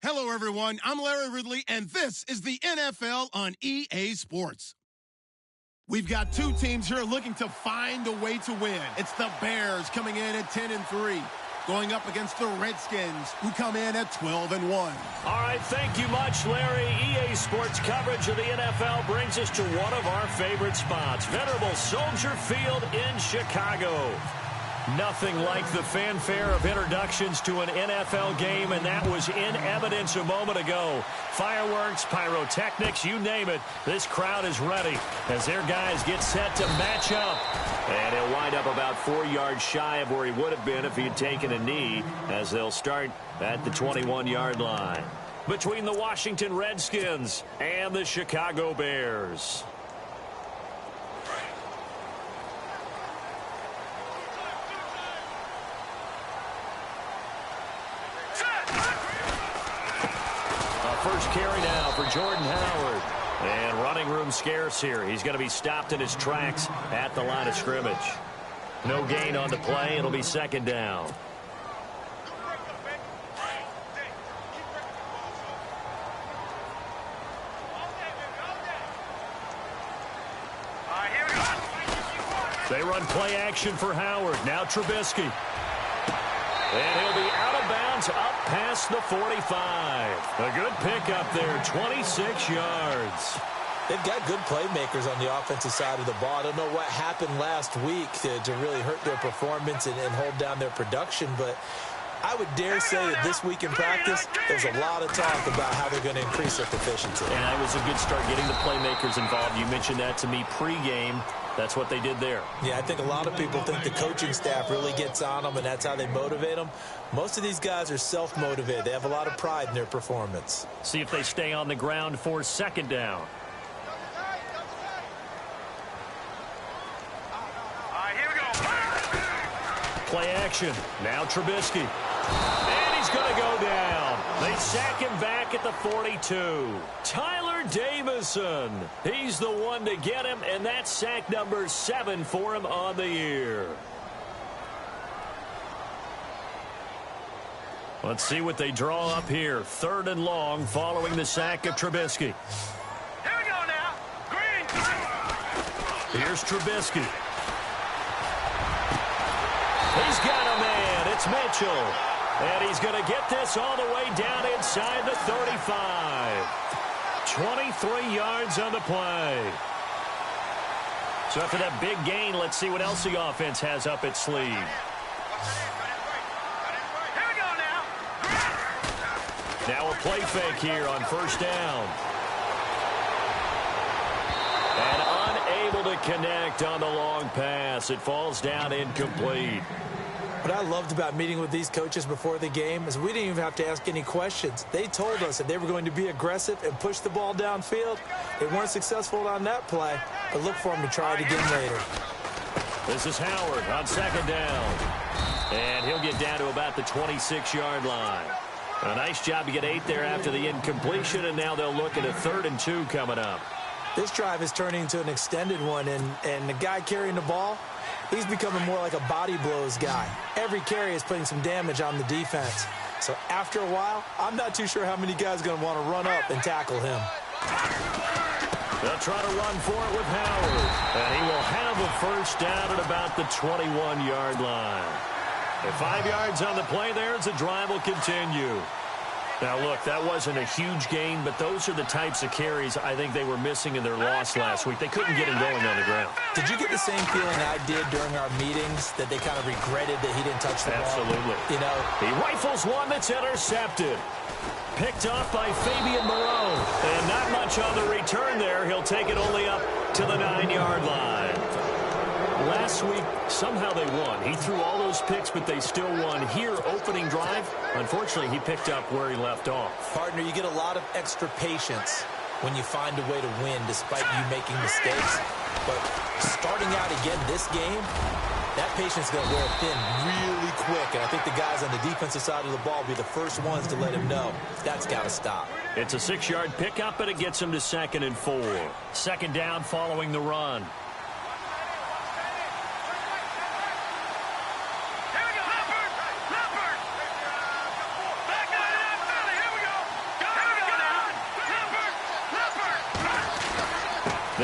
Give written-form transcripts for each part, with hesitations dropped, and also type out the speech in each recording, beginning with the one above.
Hello, everyone. I'm Larry Ridley, and this is the NFL on EA Sports. We've got two teams here looking to find a way to win. It's the Bears coming in at 10-3, going up against the Redskins, who come in at 12-1. All right, thank you much, Larry. EA Sports coverage of the NFL brings us to one of our favorite spots, venerable Soldier Field in Chicago. Nothing like the fanfare of introductions to an NFL game, and that was in evidence a moment ago. Fireworks, pyrotechnics, you name it. This crowd is ready as their guys get set to match up. And he'll wind up about 4 yards shy of where he would have been if he had taken a knee, as they'll start at the 21-yard line. Between the Washington Redskins and the Chicago Bears. First carry now for Jordan Howard. And running room scarce here. He's going to be stopped in his tracks at the line of scrimmage. No gain on the play. It'll be second down. They run play action for Howard. Now Trubisky. And he'll be out of bounds up past the 45. A good pickup there, 26 yards. They've got good playmakers on the offensive side of the ball. I don't know what happened last week to really hurt their performance and hold down their production, but I would dare say that this week in practice, there's a lot of talk about how they're going to increase their efficiency. And it was a good start getting the playmakers involved. You mentioned that to me pregame. That's what they did there. Yeah, I think a lot of people think the coaching staff really gets on them, and that's how they motivate them. Most of these guys are self-motivated. They have a lot of pride in their performance. See if they stay on the ground for second down. Here we go. Play action. Now Trubisky. And he's going to go down. They sack him back at the 42. Tyler Davison. He's the one to get him, and that's sack number 7 for him on the year. Let's see what they draw up here. 3rd and long following the sack of Trubisky. Here we go now. Green. Here's Trubisky. He's got a man. It's Mitchell. And he's going to get this all the way down inside the 35. 23 yards on the play. So after that big gain, let's see what else the offense has up its sleeve. Here we go now. Now a play fake here on first down. And unable to connect on the long pass. It falls down incomplete. What I loved about meeting with these coaches before the game is we didn't even have to ask any questions. They told us that they were going to be aggressive and push the ball downfield. They weren't successful on that play, but look for them to try it again later. This is Howard on second down. And he'll get down to about the 26-yard line. A nice job to get 8 there after the incompletion, and now they'll look at a 3rd and 2 coming up. This drive is turning into an extended one, and the guy carrying the ball, he's becoming more like a body blows guy. Every carry is putting some damage on the defense. So after a while, I'm not too sure how many guys are going to want to run up and tackle him. They'll try to run for it with Howard. And he will have a first down at about the 21-yard line. And 5 yards on the play there as the drive will continue. Now, look, that wasn't a huge gain, but those are the types of carries I think they were missing in their loss last week. They couldn't get him going on the ground. Did you get the same feeling I did during our meetings, that they kind of regretted that he didn't touch the ball? Absolutely. You know, he rifles one that's intercepted. Picked off by Fabian Moreau. And not much on the return there. He'll take it only up to the 9-yard line. Last week, somehow they won. He threw all those picks, but they still won. Here, opening drive, unfortunately, he picked up where he left off. Partner, you get a lot of extra patience when you find a way to win despite you making mistakes. But starting out again this game, that patience is going to wear thin really quick. And I think the guys on the defensive side of the ball will be the first ones to let him know that's got to stop. It's a 6-yard pickup, and it gets him to 2nd and 4. Second down following the run.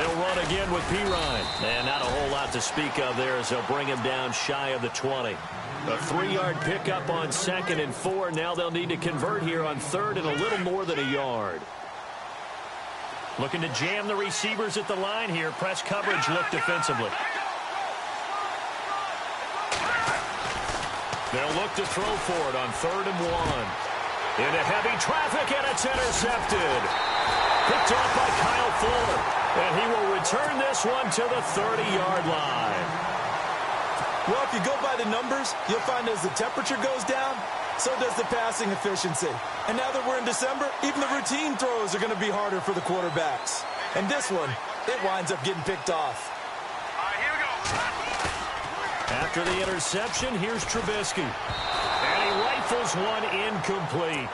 They'll run again with Pirine. And not a whole lot to speak of there as they'll bring him down shy of the 20. A 3-yard pickup on 2nd and 4. Now they'll need to convert here on 3rd and a little more than a yard. Looking to jam the receivers at the line here. Press coverage look defensively. They'll look to throw for it on 3rd and 1. Into heavy traffic, and it's intercepted. Picked off by Kyle Fuller. And he will return this one to the 30-yard line. Well, if you go by the numbers, you'll find as the temperature goes down, so does the passing efficiency. And now that we're in December, even the routine throws are going to be harder for the quarterbacks. And this one, it winds up getting picked off. Here we go. After the interception, here's Trubisky. And he rifles one incomplete.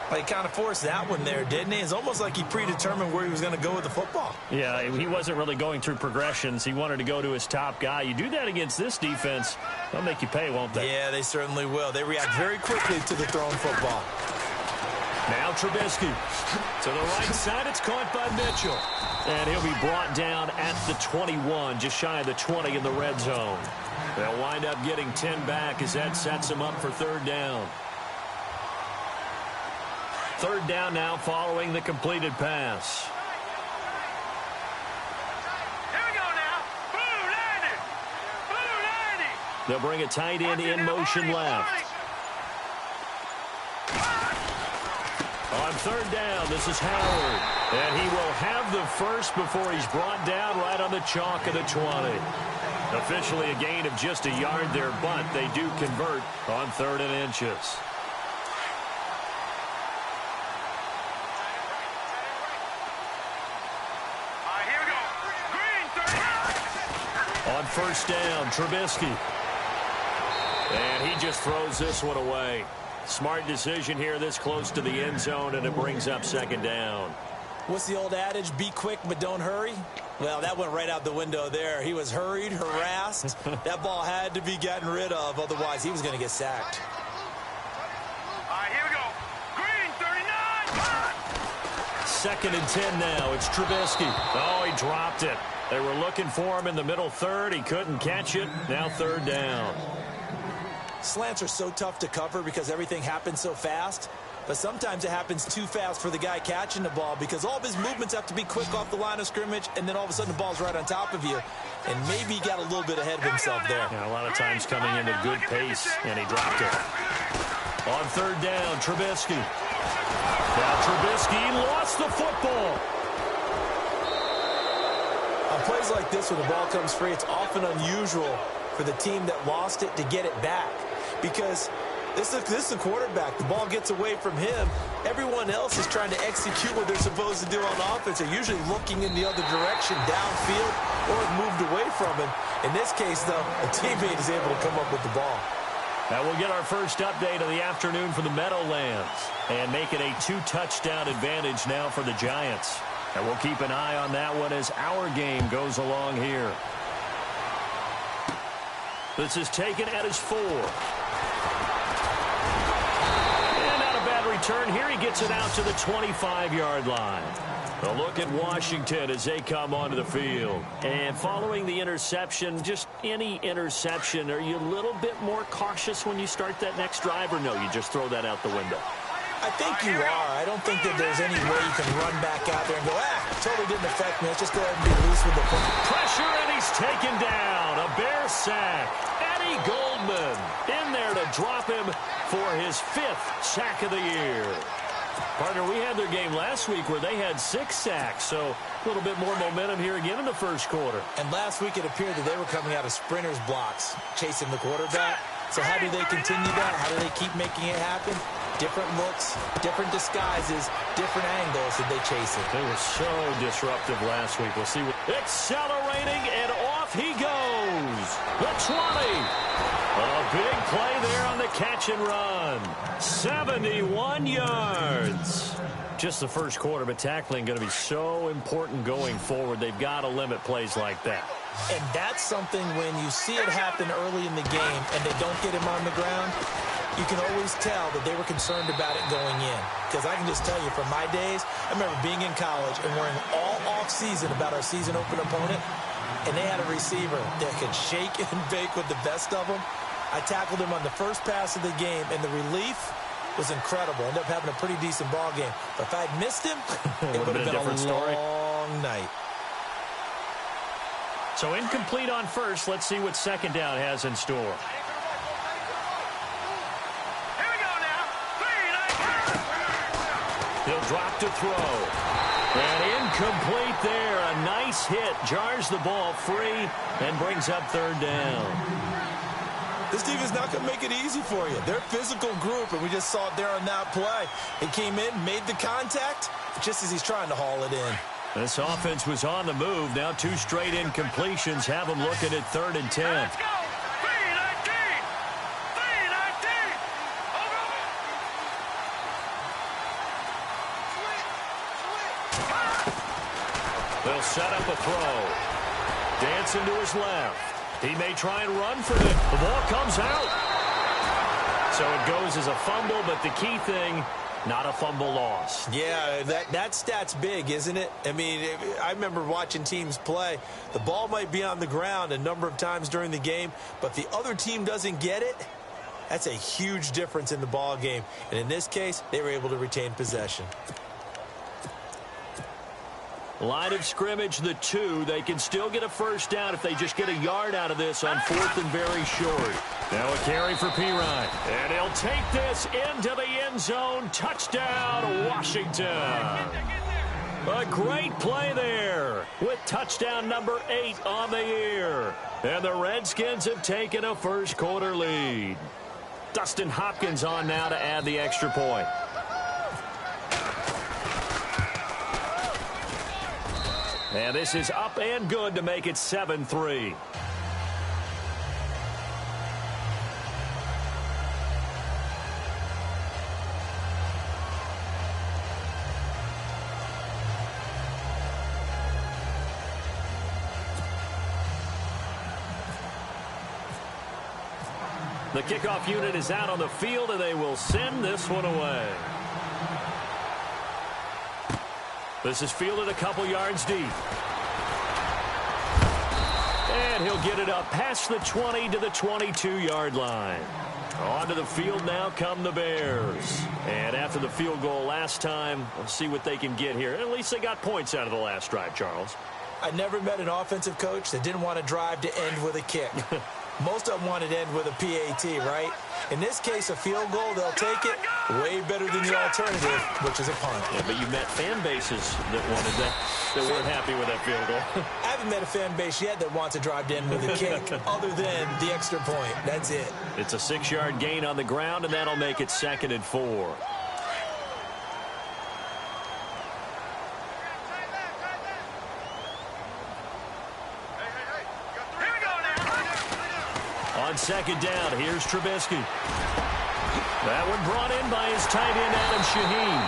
Well, he kind of forced that one there, didn't he? It's almost like he predetermined where he was going to go with the football. Yeah, he wasn't really going through progressions. He wanted to go to his top guy. You do that against this defense, they'll make you pay, won't they? Yeah, they certainly will. They react very quickly to the thrown football. Now Trubisky. To the right side, it's caught by Mitchell. And he'll be brought down at the 21, just shy of the 20 in the red zone. They'll wind up getting 10 back as that sets them up for 3rd down. 3rd down now following the completed pass. Here we go now. Blue 90. Blue 90. They'll bring a tight end in motion left. On 3rd down, this is Howard. And he will have the first before he's brought down right on the chalk of the 20. Officially a gain of just a yard there, but they do convert on 3rd and inches. Here we go. Green 30. On 1st down, Trubisky. And he just throws this one away. Smart decision here this close to the end zone, and it brings up 2nd down. What's the old adage? Be quick, but don't hurry. Well, that went right out the window there. He was hurried, harassed. That ball had to be gotten rid of. Otherwise, he was going to get sacked. Here we go. Green 39. 2nd and 10 now. It's Trubisky. Oh, he dropped it. They were looking for him in the middle 3rd. He couldn't catch it. Now 3rd down. Slants are so tough to cover because everything happens so fast. But sometimes it happens too fast for the guy catching the ball because all of his movements have to be quick off the line of scrimmage, and then all of a sudden the ball's right on top of you. And maybe he got a little bit ahead of himself there. Yeah, a lot of times coming in at good pace, and he dropped it. On 3rd down, Trubisky. Now Trubisky lost the football. On plays like this, when the ball comes free, it's often unusual for the team that lost it to get it back. Because this is the quarterback. The ball gets away from him. Everyone else is trying to execute what they're supposed to do on offense. They're usually looking in the other direction, downfield, or moved away from him. In this case, though, a teammate is able to come up with the ball. Now we'll get our first update of the afternoon for the Meadowlands and make it a 2-touchdown advantage now for the Giants. And we'll keep an eye on that one as our game goes along here. This is taken at his 4. And not a bad return here. He gets it out to the 25-yard line. A look at Washington as they come onto the field. And following the interception, just any interception, are you a little bit more cautious when you start that next drive, or no, you just throw that out the window? I think you are. I don't think that there's any way you can run back out there and go, totally didn't affect me. Let's just go ahead and be loose with the football. Pressure, and he's taken down. A Bear sack. Eddie Goldman in there to drop him for his 5th sack of the year. Partner, we had their game last week where they had 6 sacks, so a little bit more momentum here again in the first quarter. And last week it appeared that they were coming out of sprinters blocks, chasing the quarterback. So how do they continue that? How do they keep making it happen? Different looks, different disguises, different angles that they chase it. They were so disruptive last week. We'll see. Accelerating, and off he goes. The 20. A big play there on the catch and run. 71 yards. Just the first quarter, but tackling going to be so important going forward. They've got to limit plays like that. And that's something when you see it happen early in the game and they don't get him on the ground, you can always tell that they were concerned about it going in. Because I can just tell you, from my days, I remember being in college and worrying all off-season about our season opener opponent, and they had a receiver that could shake and bake with the best of them. I tackled him on the first pass of the game, and the relief was incredible. Ended up having a pretty decent ball game. But if I had missed him, it would have been a long night. So incomplete on first. Let's see what second down has in store. Here we go now. He'll drop to throw. And incomplete there. A nice hit. Jars the ball free and brings up third down. This team is not going to make it easy for you. They're a physical group, and we just saw it there on that play. He came in, made the contact, just as he's trying to haul it in. This offense was on the move. Now 2 straight incompletions have them looking at 3rd and 10. Let's go. 3-19. 3-19. They'll set up a throw. Dancing to his left. He may try and run for it. The ball comes out. So it goes as a fumble, but the key thing, not a fumble loss. Yeah, that stat's big, isn't it? I mean, I remember watching teams play. The ball might be on the ground a number of times during the game, but the other team doesn't get it. That's a huge difference in the ball game. And in this case, they were able to retain possession. Line of scrimmage, the 2. They can still get a first down if they just get a yard out of this on 4th and very short. Now a carry for Pirine. And he'll take this into the end zone. Touchdown, Washington. A great play there with touchdown number 8 on the year. And the Redskins have taken a first quarter lead. Dustin Hopkins on now to add the extra point. And this is up and good to make it 7-3. The kickoff unit is out on the field, and they will send this one away. This is fielded a couple yards deep. And he'll get it up past the 20 to the 22-yard line. Onto the field now come the Bears. And after the field goal last time, we'll see what they can get here. At least they got points out of the last drive, Charles. I never met an offensive coach that didn't want to drive to end with a kick. Most of them wanted to end with a PAT, right? In this case, a field goal, they'll take it. Way better than the alternative, which is a punt. Yeah, but you met fan bases that wanted that, that weren't happy with that field goal. I haven't met a fan base yet that wants to drive to end with a kick, other than the extra point. That's it. It's a 6-yard gain on the ground, and that'll make it 2nd and 4. On 2nd down, here's Trubisky. That one brought in by his tight end, Adam Shaheen.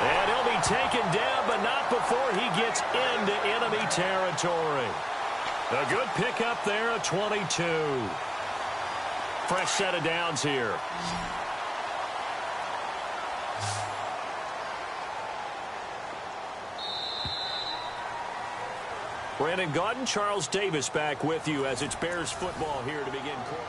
And he'll be taken down, but not before he gets into enemy territory. A good pickup there, a 22. Fresh set of downs here. Brandon Gaudin, Charles Davis back with you as it's Bears football here to begin quarter.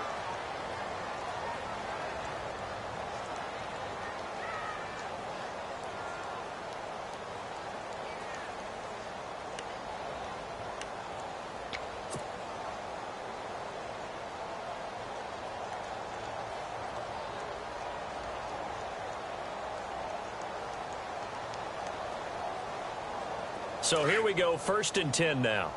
So here we go, 1st and 10 now.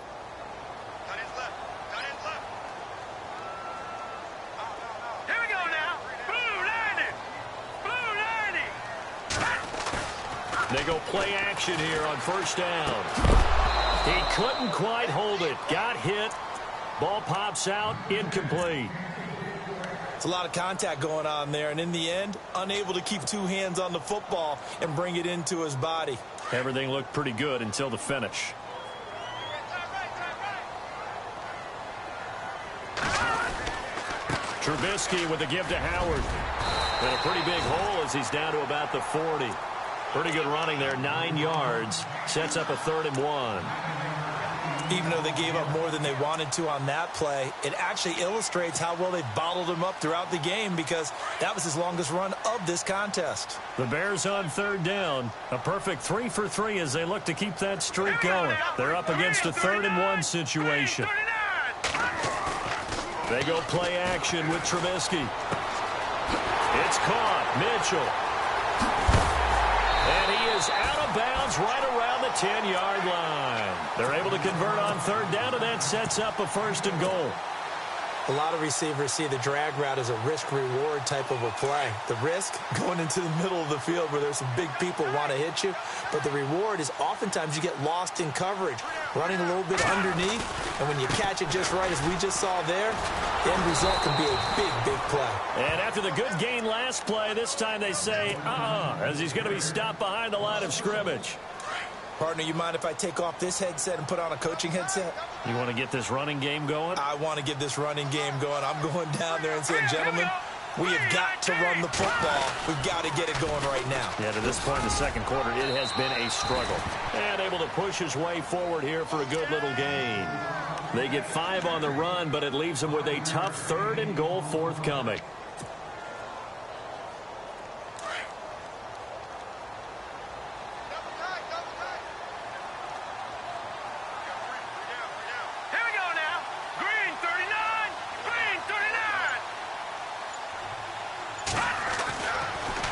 Here we go now. Blue 90. They go play action here on 1st down. He couldn't quite hold it. Got hit. Ball pops out, incomplete. It's a lot of contact going on there, and in the end, unable to keep 2 hands on the football and bring it into his body. Everything looked pretty good until the finish. Trubisky with the give to Howard. And a pretty big hole as he's down to about the 40. Pretty good running there, 9 yards. Sets up a 3rd and 1. Even though they gave up more than they wanted to on that play, it actually illustrates how well they bottled him up throughout the game because that was his longest run of this contest. The Bears on 3rd down. A perfect 3 for 3 as they look to keep that streak going. They're up against a 3rd and 1 situation. They go play action with Trubisky. It's caught. Mitchell. And he is out of bounds right around the 10-yard line. They're able to convert on 3rd down, and that sets up a 1st and goal. A lot of receivers see the drag route as a risk-reward type of a play. The risk, going into the middle of the field where there's some big people want to hit you. But the reward is oftentimes you get lost in coverage, running a little bit underneath. And when you catch it just right, as we just saw there, the end result can be a big, big play. And after the good gain last play, this time they say, as he's going to be stopped behind the line of scrimmage. Partner, you mind if I take off this headset and put on a coaching headset? You want to get this running game going? I want to get this running game going. I'm going down there and saying, gentlemen, we have got to run the football. We've got to get it going right now. Yeah, to this point in the second quarter, it has been a struggle. And able to push his way forward here for a good little gain. They get 5 on the run, but it leaves them with a tough 3rd and goal forthcoming.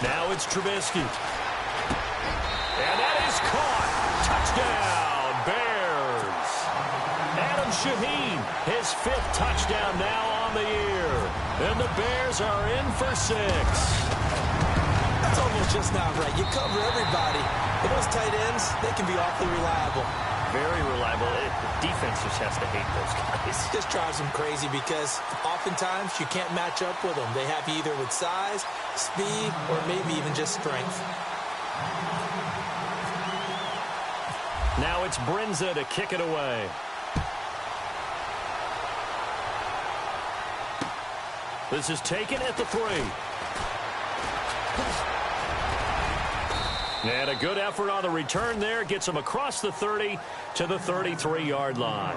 Now it's Trubisky. And that is caught. Touchdown, Bears. Adam Shaheen, his 5th touchdown now on the year. And the Bears are in for 6. That's almost just not right. You cover everybody. But those tight ends, they can be awfully reliable. Very reliable. The defense just has to hate those guys. It just drives them crazy because oftentimes you can't match up with them. They have you either with size, speed, or maybe even just strength. Now it's Brinza to kick it away. This is taken at the 3. And a good effort on the return there. Gets him across the 30 to the 33-yard line.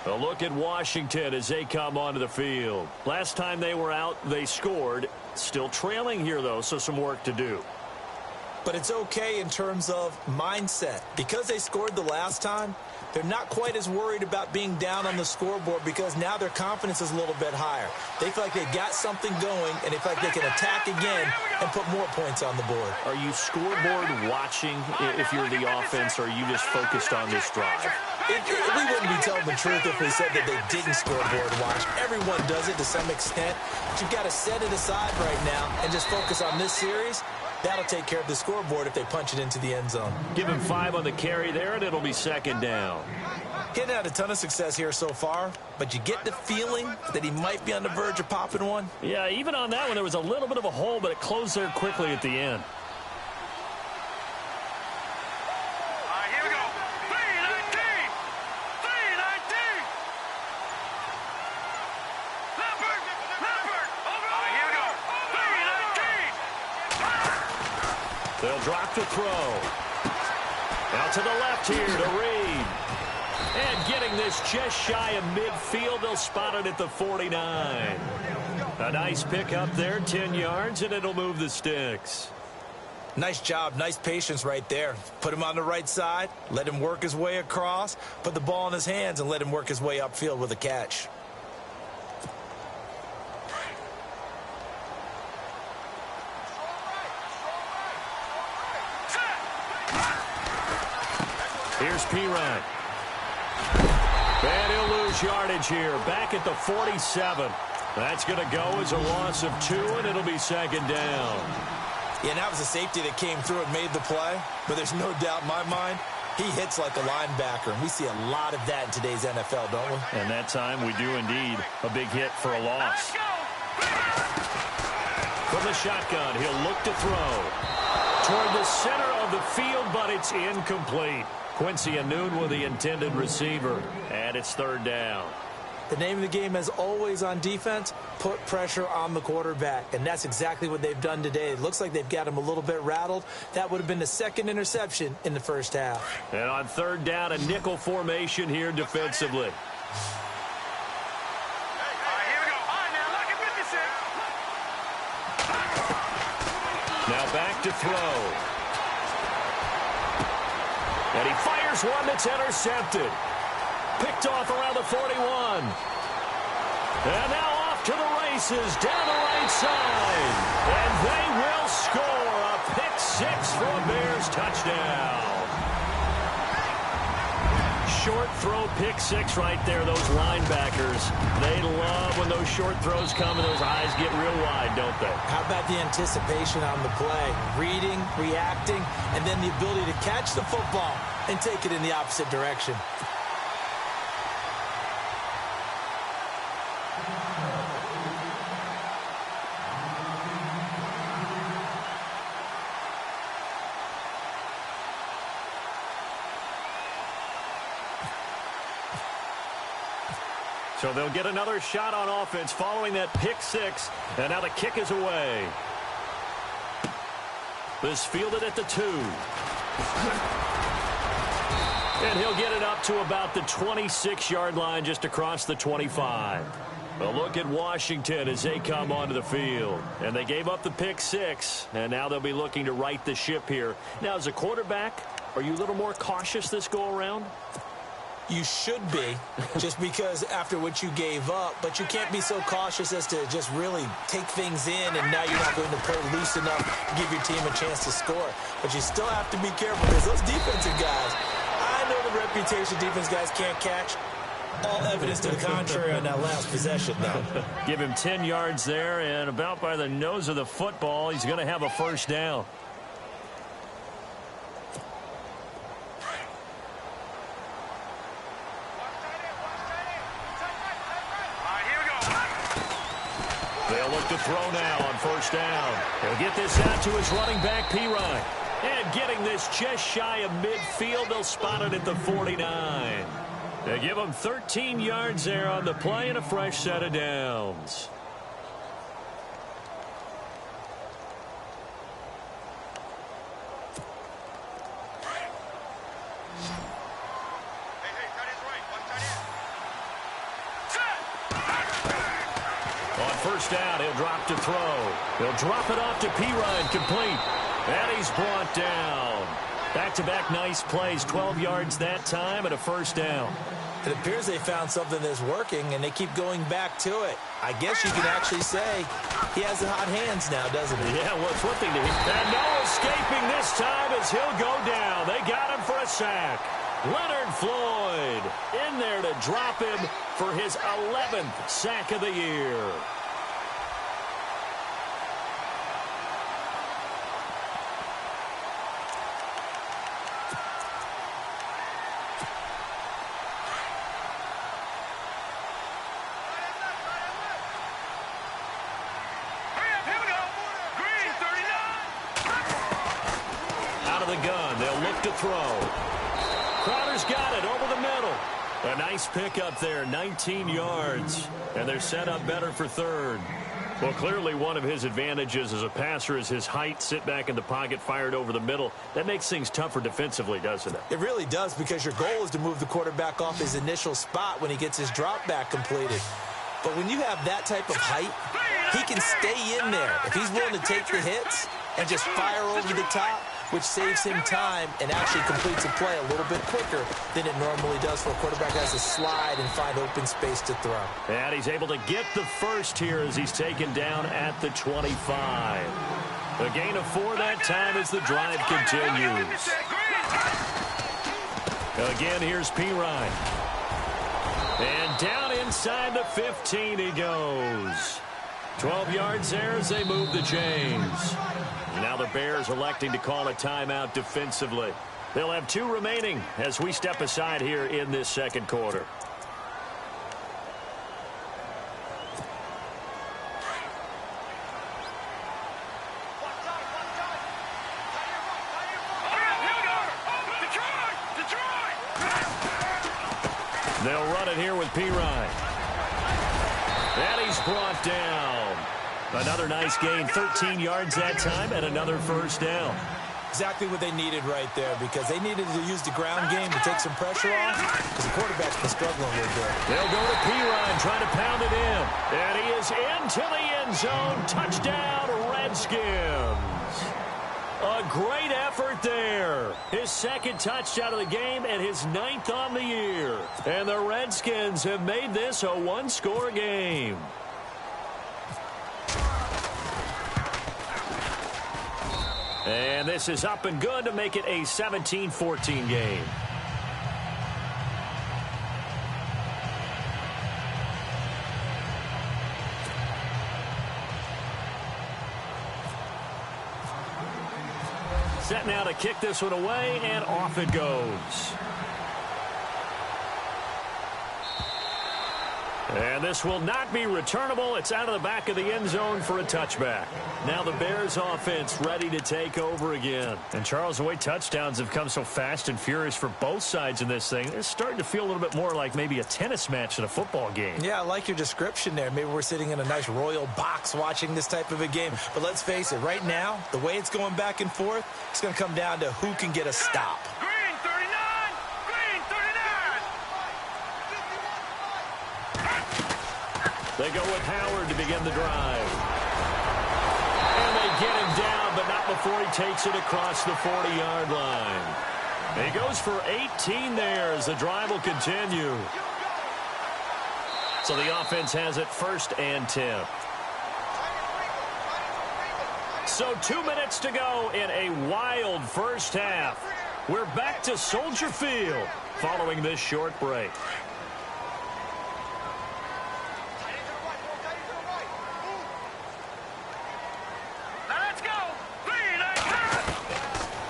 A look at Washington as they come onto the field. Last time they were out, they scored. Still trailing here, though, so some work to do. But it's okay in terms of mindset. Because they scored the last time, they're not quite as worried about being down on the scoreboard because now their confidence is a little bit higher. They feel like they've got something going, and they feel like they can attack again and put more points on the board. Are you scoreboard watching if you're the offense, or are you just focused on this drive? We wouldn't be telling the truth if we said that they didn't scoreboard watch. Everyone does it to some extent. But you've got to set it aside right now and just focus on this series. That'll take care of the scoreboard if they punch it into the end zone. Give him 5 on the carry there, and it'll be 2nd down. He hadn't had a ton of success here so far, but you get the feeling that he might be on the verge of popping one. Yeah, even on that one, there was a little bit of a hole, but it closed there quickly at the end. Here we go. 319. 319. Leopard. Over. Here we go. 319. They'll drop the throw. Out to the left here to Reed. And getting this just shy of midfield, they'll spot it at the 49. A nice pick up there, 10 yards, and it'll move the sticks. Nice job, nice patience right there. Put him on the right side, let him work his way across, put the ball in his hands, and let him work his way upfield with a catch. Here's Pirine. And he'll lose yardage here. Back at the 47. That's going to go as a loss of 2, and it'll be 2nd down. Yeah, and that was a safety that came through and made the play. But there's no doubt in my mind, he hits like a linebacker. And we see a lot of that in today's NFL, don't we? And that time we do indeed. A big hit for a loss. From the shotgun, he'll look to throw. Toward the center of the field, but it's incomplete. Quincy Anoon with the intended receiver, and it's 3rd down. The name of the game is always on defense, put pressure on the quarterback. And that's exactly what they've done today. It looks like they've got him a little bit rattled. That would have been the second interception in the first half. And on third down, a nickel formation here defensively. Now back to throw. And he fires one that's intercepted. Picked off around the 41. And now off to the races down the right side. And they will score a pick six for a Bears touchdown. Short throw pick six right there, those linebackers. They love when those short throws come and those eyes get real wide, don't they? How about the anticipation on the play? Reading, reacting, and then the ability to catch the football and take it in the opposite direction. So they'll get another shot on offense following that pick six. And now the kick is away. This fielded at the 2. And he'll get it up to about the 26-yard line just across the 25. A look at Washington as they come onto the field. And they gave up the pick six. And now they'll be looking to right the ship here. Now, as a quarterback, are you a little more cautious this go-around? You should be, just because after what you gave up, but you can't be so cautious as to just really take things in, and now you're not going to play loose enough to give your team a chance to score. But you still have to be careful, because those defensive guys, I know the reputation defense guys can't catch. All evidence to the contrary on that last possession, though. Give him 10 yards there, and about by the nose of the football, he's going to have a first down. They'll look to throw now on first down. He'll get this out to his running back, Pirine. And getting this just shy of midfield, they'll spot it at the 49. They give him 13 yards there on the play and a fresh set of downs. First down, he'll drop to throw. He'll drop it off to Pirine, complete. And he's brought down. Back-to-back nice plays, 12 yards that time and a first down. It appears they found something that's working, and they keep going back to it. I guess you can actually say he has the hot hands now, doesn't he? Yeah, well, it's one thing to hit. And no escaping this time as he'll go down. They got him for a sack. Leonard Floyd in there to drop him for his 11th sack of the year. Throw. Crowder's got it over the middle. A nice pickup there, 19 yards. And they're set up better for third. Well, clearly one of his advantages as a passer is his height. Sit back in the pocket, fired over the middle. That makes things tougher defensively, doesn't it? It really does, because your goal is to move the quarterback off his initial spot when he gets his drop back completed. But when you have that type of height, he can stay in there. If he's willing to take the hits and just fire over the top, which saves him time and actually completes a play a little bit quicker than it normally does for a quarterback who has to slide and find open space to throw. And he's able to get the first here as he's taken down at the 25. A gain of 4 that time as the drive continues. Again, here's Pirine. And down inside the 15 he goes. 12 yards there as they move the chains. Now the Bears electing to call a timeout defensively. They'll have 2 remaining as we step aside here in this second quarter. They'll run it here with Pirine. And he's brought down. Another nice gain, 13 yards that time, and another first down. Exactly what they needed right there, because they needed to use the ground game to take some pressure off, because the quarterback's been struggling a little bit. They'll go to P-Ryan, trying to pound it in. And he is into the end zone. Touchdown, Redskins. A great effort there. His second touchdown of the game and his 9th on the year. And the Redskins have made this a one-score game. And this is up and good to make it a 17-14 game. Set now to kick this one away, and off it goes. And this will not be returnable. It's out of the back of the end zone for a touchback. Now the Bears offense ready to take over again. And Charles, the way touchdowns have come so fast and furious for both sides in this thing, it's starting to feel a little bit more like maybe a tennis match than a football game. Yeah, I like your description there. Maybe we're sitting in a nice royal box watching this type of a game. But let's face it, right now, the way it's going back and forth, it's going to come down to who can get a stop. Green 39! Green 39! They go with Howard to begin the drive. And they get him down, but not before he takes it across the 40-yard line. He goes for 18 there as the drive will continue. So the offense has it 1st and 10. So 2 minutes to go in a wild first half. We're back to Soldier Field following this short break.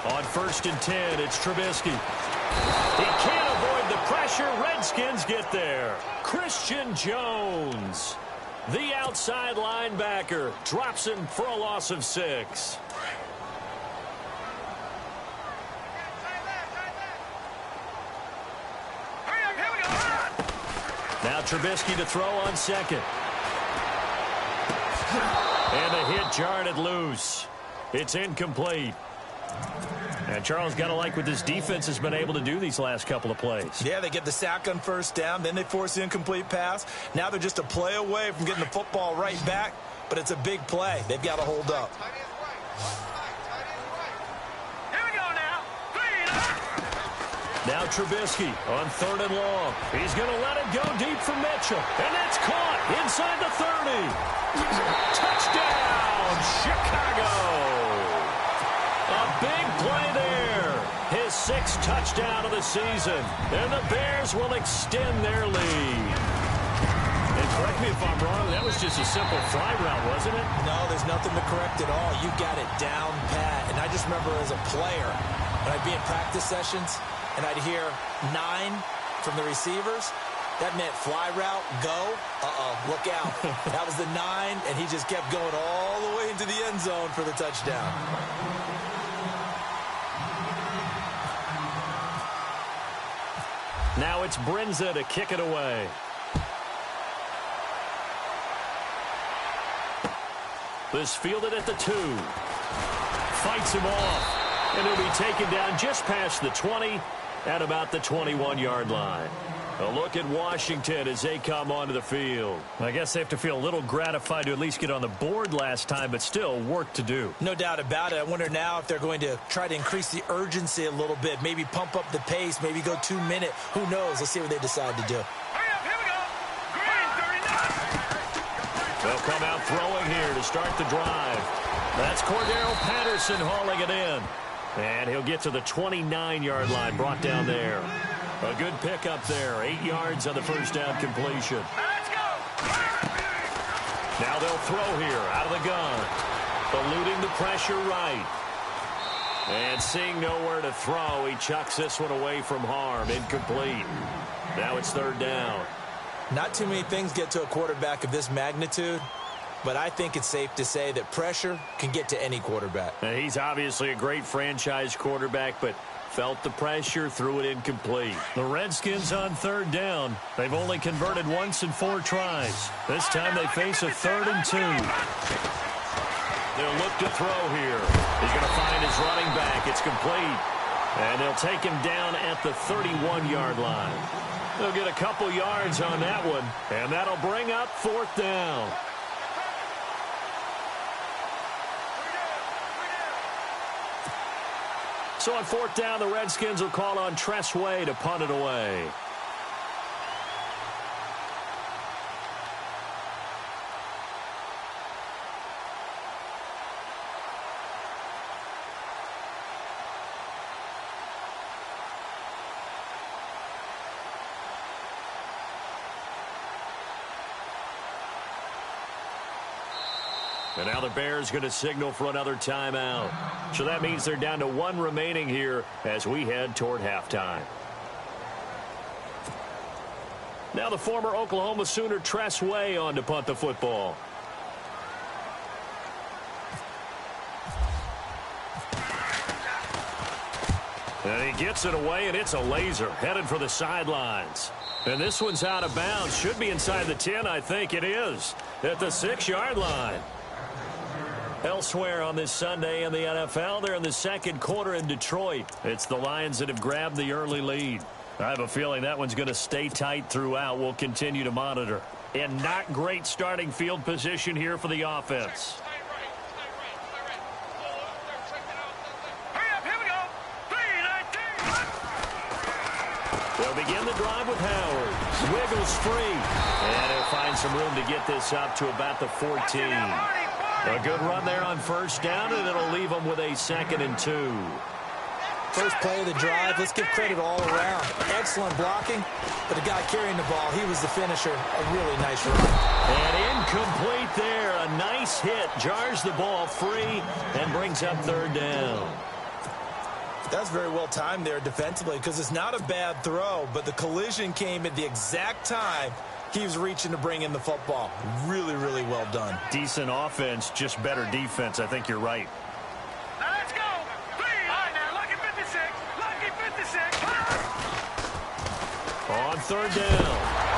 On 1st and 10, it's Trubisky. He can't avoid the pressure. Redskins get there. Christian Jones, the outside linebacker, drops him for a loss of 6. Now Trubisky to throw on 2nd. And the hit jarred it loose. It's incomplete. And Charles, got to like what this defense has been able to do these last couple of plays. Yeah, they get the sack on 1st down, then they force the incomplete pass. Now they're just a play away from getting the football right back, but it's a big play. They've got to hold up. Here we go now. Now Trubisky on 3rd and long. He's going to let it go deep for Mitchell. And that's caught inside the 30. Touchdown, Chicago. A big play there. His 6th touchdown of the season. And the Bears will extend their lead. And correct me if I'm wrong, that was just a simple fly route, wasn't it? No, there's nothing to correct at all. You got it down pat. And I just remember as a player, when I'd be in practice sessions, and I'd hear 9 from the receivers, that meant fly route, go, look out. That was the 9, and he just kept going all the way into the end zone for the touchdown. Now it's Brinza to kick it away. This fielded at the 2. Fights him off. And he'll be taken down just past the 20 at about the 21-yard line. A look at Washington as they come onto the field. I guess they have to feel a little gratified to at least get on the board last time, but still work to do. No doubt about it. I wonder now if they're going to try to increase the urgency a little bit, maybe pump up the pace, maybe go 2 minute. Who knows? Let's see what they decide to do. Hurry up, here we go. Green 39. They'll come out throwing here to start the drive. That's Cordero Patterson hauling it in. And he'll get to the 29-yard line, brought down there. A good pickup there. 8 yards on the 1st down completion. Let's go. Now they'll throw here out of the gun. Eluding the pressure right. And seeing nowhere to throw, he chucks this one away from harm. Incomplete. Now it's 3rd down. Not too many things get to a quarterback of this magnitude, but I think it's safe to say that pressure can get to any quarterback. Now, he's obviously a great franchise quarterback, but Felt the pressure, threw it incomplete. The Redskins on third down. They've only converted once in 4 tries. This time they face a 3rd and 2. They'll look to throw here. He's going to find his running back. It's complete. And they'll take him down at the 31-yard line. They'll get a couple yards on that one, and that'll bring up 4th down. So on 4th down, the Redskins will call on Tress Way to punt it away. And now the Bears going to signal for another timeout. So that means they're down to 1 remaining here as we head toward halftime. Now the former Oklahoma Sooner Tress Way on to punt the football. And he gets it away, and it's a laser headed for the sidelines. And this one's out of bounds. Should be inside the 10, I think it is, at the 6-yard line. Elsewhere on this Sunday in the NFL, they're in the 2nd quarter in Detroit. It's the Lions that have grabbed the early lead. I have a feeling that one's going to stay tight throughout. We'll continue to monitor. And not great starting field position here for the offense. They'll begin the drive with Howard. Wiggles free. And he'll find some room to get this up to about the 14. A good run there on 1st down, and it'll leave them with a 2nd and 2. First play of the drive, let's give credit all around. Excellent blocking, but the guy carrying the ball, he was the finisher. A really nice run. And incomplete there. A nice hit. Jars the ball free and brings up 3rd down. That's very well timed there defensively because it's not a bad throw, but the collision came at the exact time he was reaching to bring in the football. Really, really well done. Decent offense, just better defense. I think you're right. Now let's go. Please. All right, now, lucky 56. Lucky 56. On 3rd down.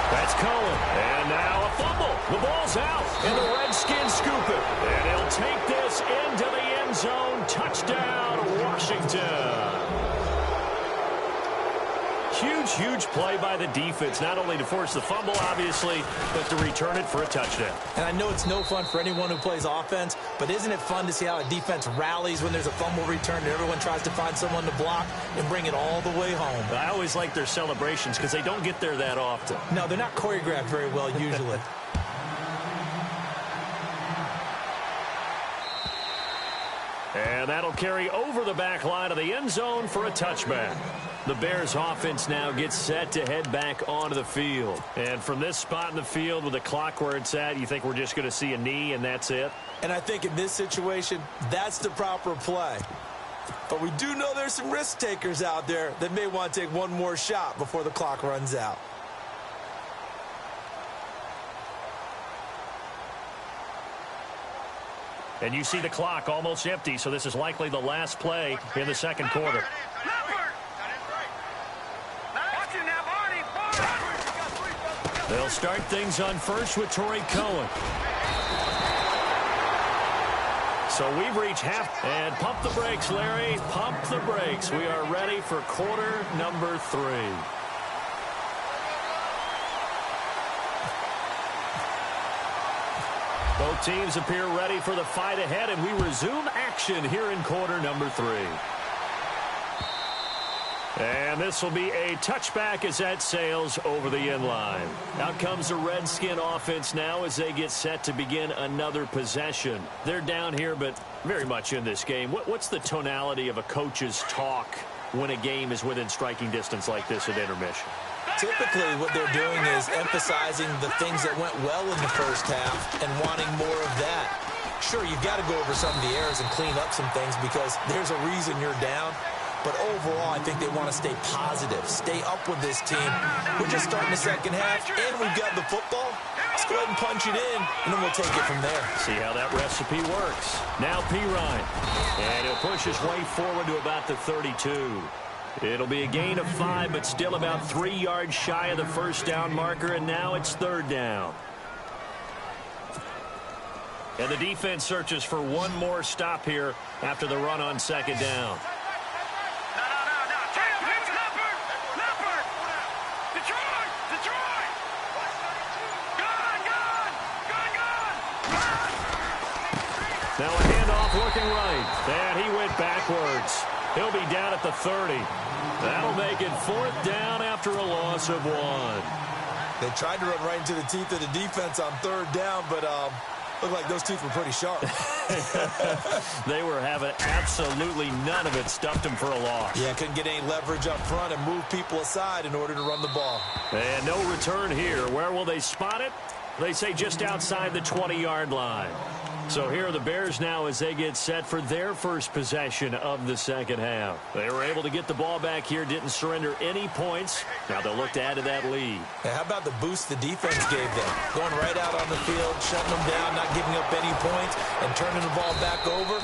That's Cohen. And now a fumble. The ball's out. And the Redskins scoop it. And he'll take this into the end zone. Touchdown, Washington. Huge play by the defense, not only to force the fumble, obviously, but to return it for a touchdown. And I know it's no fun for anyone who plays offense, but isn't it fun to see how a defense rallies when there's a fumble return and everyone tries to find someone to block and bring it all the way home? I always like their celebrations because they don't get there that often. No, they're not choreographed very well usually. And that'll carry over the back line of the end zone for a touchback. The Bears offense now gets set to head back onto the field. And from this spot in the field with the clock where it's at, you think we're just going to see a knee and that's it? And I think in this situation, that's the proper play. But we do know there's some risk takers out there that may want to take one more shot before the clock runs out. And you see the clock almost empty, so this is likely the last play in the 2nd quarter. They'll start things on first with Torrey Cohen. So we've reached half. And pump the brakes, Larry. Pump the brakes. We are ready for quarter number 3. Both teams appear ready for the fight ahead, and we resume action here in quarter number 3. And this will be a touchback as that sails over the end line. Out comes the Redskin offense now as they get set to begin another possession. They're down here, but very much in this game. What's the tonality of a coach's talk when a game is within striking distance like this at intermission? Typically, what they're doing is emphasizing the things that went well in the first half and wanting more of that. Sure, you've got to go over some of the errors and clean up some things because there's a reason you're down. But overall, I think they want to stay positive, stay up with this team. We're just starting the second half, and we've got the football. Let's go ahead and punch it in, and then we'll take it from there. See how that recipe works. Now P. Ryan. And he'll push his way forward to about the 32. It'll be a gain of 5, but still about 3 yards shy of the first down marker, and now it's 3rd down. And the defense searches for one more stop here after the run on 2nd down. Now a handoff looking right, and he went backwards. He'll be down at the 30. That'll make it 4th down after a loss of 1. They tried to run right into the teeth of the defense on 3rd down, but looked like those teeth were pretty sharp. They were having absolutely none of it. Stuffed him for a loss. Yeah, couldn't get any leverage up front and move people aside in order to run the ball. And no return here. Where will they spot it? They say just outside the 20-yard line. So here are the Bears now as they get set for their first possession of the 2nd half. They were able to get the ball back here, didn't surrender any points. Now they'll look to add to that lead. Hey, how about the boost the defense gave them? Going right out on the field, shutting them down, not giving up any points, and turning the ball back over.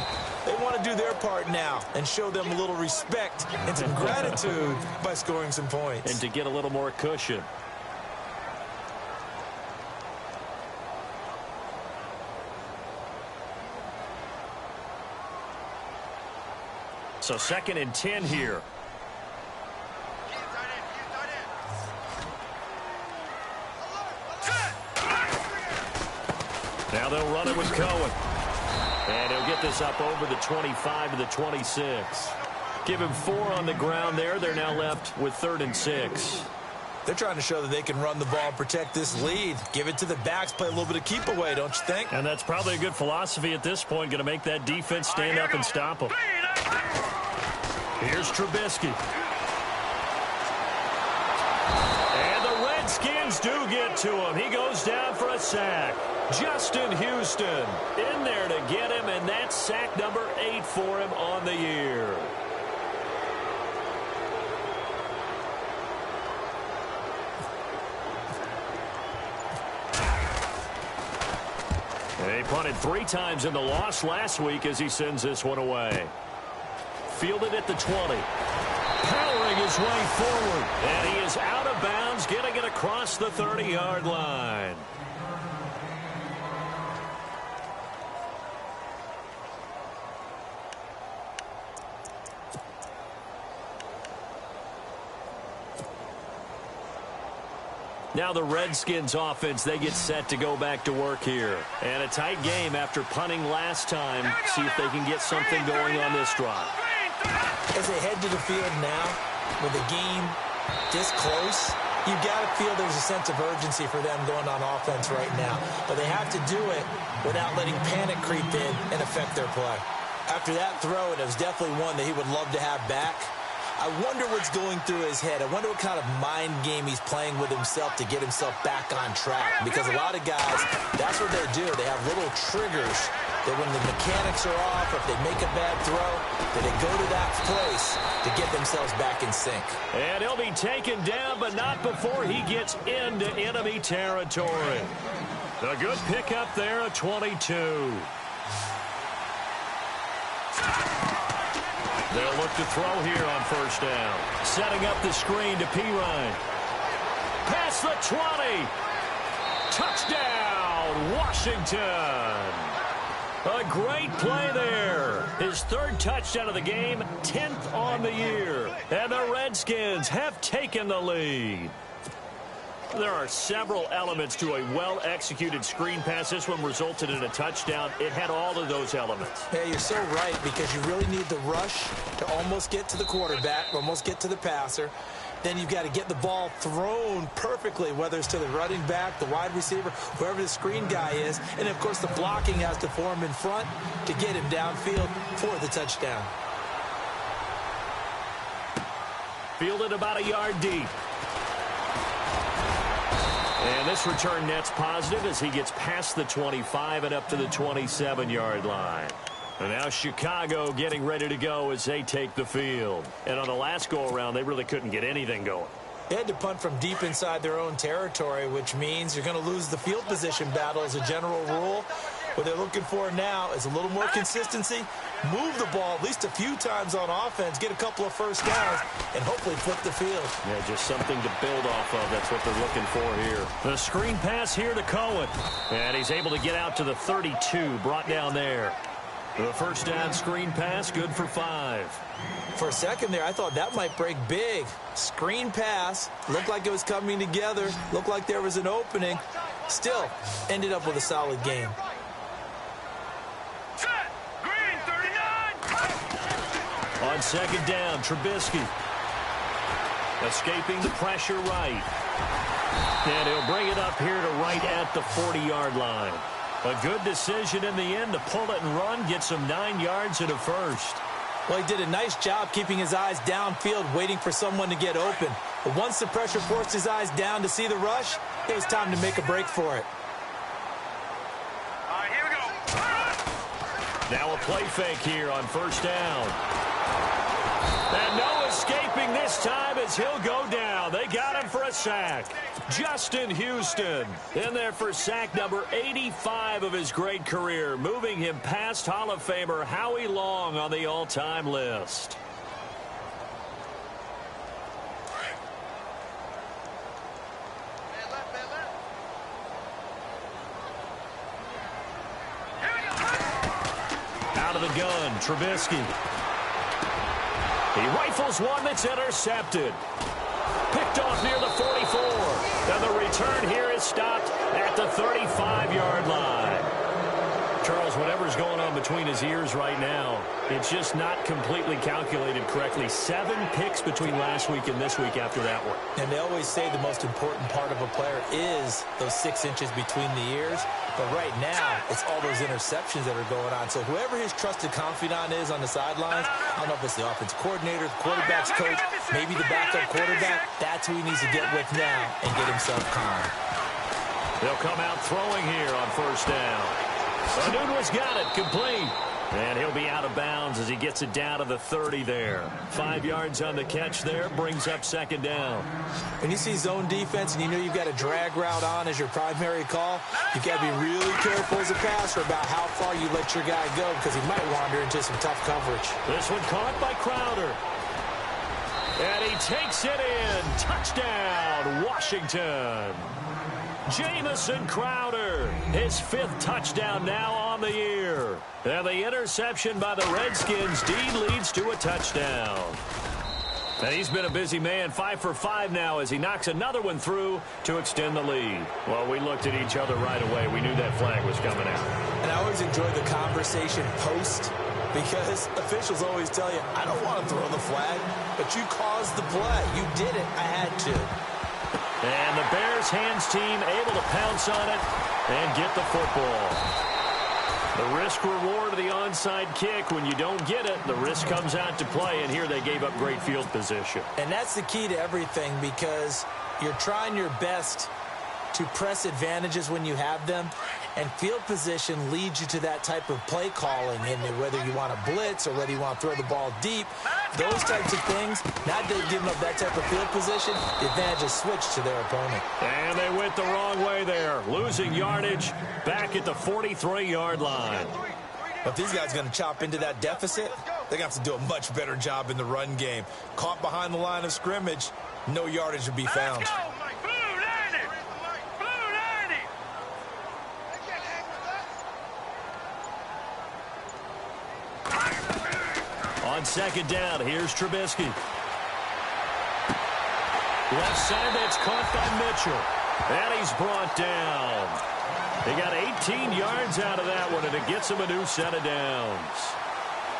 They want to do their part now and show them a little respect and some gratitude by scoring some points. And to get a little more cushion. So 2nd and 10 here. Now they'll run it with Cohen. And he'll get this up over the 25 to the 26. Give him 4 on the ground there. They're now left with 3rd and 6. They're trying to show that they can run the ball and protect this lead. Give it to the backs, play a little bit of keep away, don't you think? And that's probably a good philosophy at this point. Going to make that defense stand up and stop them. Here's Trubisky. And the Redskins do get to him. He goes down for a sack. Justin Houston in there to get him, and that's sack number 8 for him on the year. And he punted 3 times in the loss last week as he sends this one away. Fielded at the 20. Powering his way forward. And he is out of bounds, getting it across the 30-yard line. Now the Redskins offense, they get set to go back to work here. And a tight game after punting last time. See if they can get something going on this drive. As they head to the field now, with the game this close, you've got to feel there's a sense of urgency for them going on offense right now. But they have to do it without letting panic creep in and affect their play. After that throw, and it was definitely one that he would love to have back, I wonder what's going through his head. I wonder what kind of mind game he's playing with himself to get himself back on track. Because a lot of guys, that's what they do. They have little triggers that when the mechanics are off, if they make a bad throw, that they go to that place to get themselves back in sync. And he'll be taken down, but not before he gets into enemy territory. A good pickup there at 22. They'll look to throw here on 1st down. Setting up the screen to Pirine. Past the 20. Touchdown, Washington. A great play there. His 3rd touchdown of the game, 10th on the year. And the Redskins have taken the lead. There are several elements to a well-executed screen pass. This one resulted in a touchdown. It had all of those elements. Yeah, you're so right, because you really need the rush to almost get to the quarterback, almost get to the passer. Then you've got to get the ball thrown perfectly, whether it's to the running back, the wide receiver, whoever the screen guy is. And, of course, the blocking has to form in front to get him downfield for the touchdown. Fielded about a yard deep. And this return net's positive as he gets past the 25 and up to the 27-yard line. And now Chicago getting ready to go as they take the field. And on the last go-around, they really couldn't get anything going. They had to punt from deep inside their own territory, which means you're going to lose the field position battle as a general rule. What they're looking for now is a little more consistency, move the ball at least a few times on offense, get a couple of first downs, and hopefully flip the field. Yeah, just something to build off of. That's what they're looking for here. The screen pass here to Cohen. And he's able to get out to the 32, brought down there. The first down screen pass, good for 5. For a second there, I thought that might break big. Screen pass, looked like it was coming together, looked like there was an opening. Still, ended up with a solid game. Set. Green 39. On second down, Trubisky. Escaping the pressure right. And he'll bring it up here to right at the 40-yard line. A good decision in the end to pull it and run, get some 9 yards and a first. Well, he did a nice job keeping his eyes downfield, waiting for someone to get open. But once the pressure forced his eyes down to see the rush, it was time to make a break for it. All right, here we go. Now a play fake here on first down. And no escaping this time as he'll go down. They got him for a sack. Justin Houston in there for sack number 85 of his great career, moving him past Hall of Famer Howie Long on the all-time list. Out of the gun, Trubisky. He rifles one that's intercepted. Picked off near the 44. And the return here is stopped at the 35-yard line. Charles, whatever's going on between his ears right now, it's just not completely calculated correctly. 7 picks between last week and this week after that one. And they always say the most important part of a player is those 6 inches between the ears. But right now, it's all those interceptions that are going on. So whoever his trusted confidant is on the sidelines, I don't know if it's the offensive coordinator, the quarterback's coach, maybe the backup quarterback, that's who he needs to get with now and get himself calm. They'll come out throwing here on first down. Anunua's got it, complete. And he'll be out of bounds as he gets it down to the 30 there. 5 yards on the catch there, brings up second down. When you see zone defense and you know you've got a drag route on as your primary call, you've got to be really careful as a passer about how far you let your guy go because he might wander into some tough coverage. This one caught by Crowder. And he takes it in. Touchdown, Washington. Jamison Crowder, his 5th touchdown now on the year. And the interception by the Redskins deed leads to a touchdown. And he's been a busy man, 5 for 5 now as he knocks another one through to extend the lead. Well, we looked at each other right away. We knew that flag was coming out. And I always enjoy the conversation post because officials always tell you, I don't want to throw the flag, but you caused the play. You did it. I had to. And the Bears hands team able to pounce on it and get the football. The risk-reward of the onside kick, when you don't get it, the risk comes out to play, and here they gave up great field position. And that's the key to everything because you're trying your best to press advantages when you have them, and field position leads you to that type of play calling, and whether you want to blitz or whether you want to throw the ball deep, those types of things, not giving up that type of field position, the advantage is switched to their opponent. And they went the wrong way there, losing yardage back at the 43-yard line. But if these guys are going to chop into that deficit, they're going to have to do a much better job in the run game. Caught behind the line of scrimmage, no yardage to be found. On second down, here's Trubisky. Left side, that's caught by Mitchell. And he's brought down. They got 18 yards out of that one, and it gets him a new set of downs.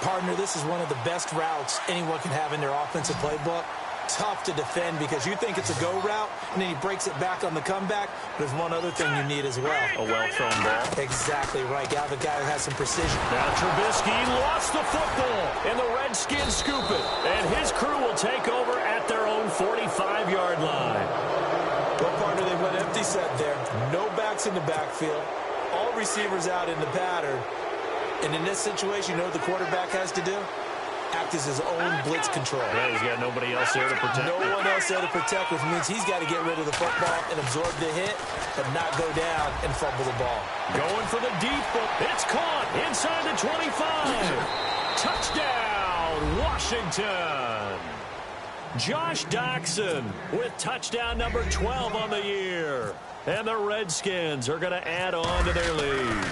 Partner, this is one of the best routes anyone can have in their offensive playbook. Tough to defend because you think it's a go route, and then he breaks it back on the comeback. There's one other thing you need as well. A well-thrown ball. Exactly right. You have a guy who has some precision. Now Trubisky lost the football, and the Redskins scoop it. And his crew will take over at their own 45-yard line. Well, partner, they went empty set there. No backs in the backfield. All receivers out in the pattern. And in this situation, you know what the quarterback has to do? act as his own blitz control. Yeah, he's got nobody else there to protect. No one else there to protect, which means he's got to get rid of the football and absorb the hit, but not go down and fumble the ball. Going for the deep, but it's caught inside the 25. Touchdown, Washington. Josh Doxson with touchdown number 12 on the year. And the Redskins are going to add on to their lead.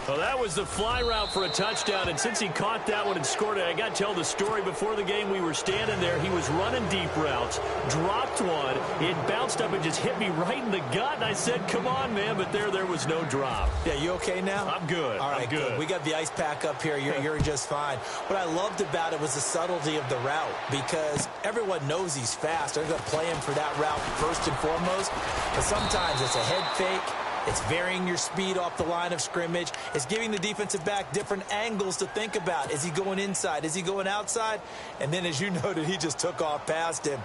Well, that was the fly route for a touchdown, and since he caught that one and scored it, I got to tell the story. Before the game, we were standing there. He was running deep routes, dropped one. It bounced up and just hit me right in the gut, and I said, come on, man, but there was no drop. Yeah, you okay now? I'm good. All right, I'm good. We got the ice pack up here. You're just fine. What I loved about it was the subtlety of the route, because everyone knows he's fast. They're going to play him for that route first and foremost, but sometimes it's a head fake. It's varying your speed off the line of scrimmage. It's giving the defensive back different angles to think about. Is he going inside? Is he going outside? And then, as you noted, he just took off past him.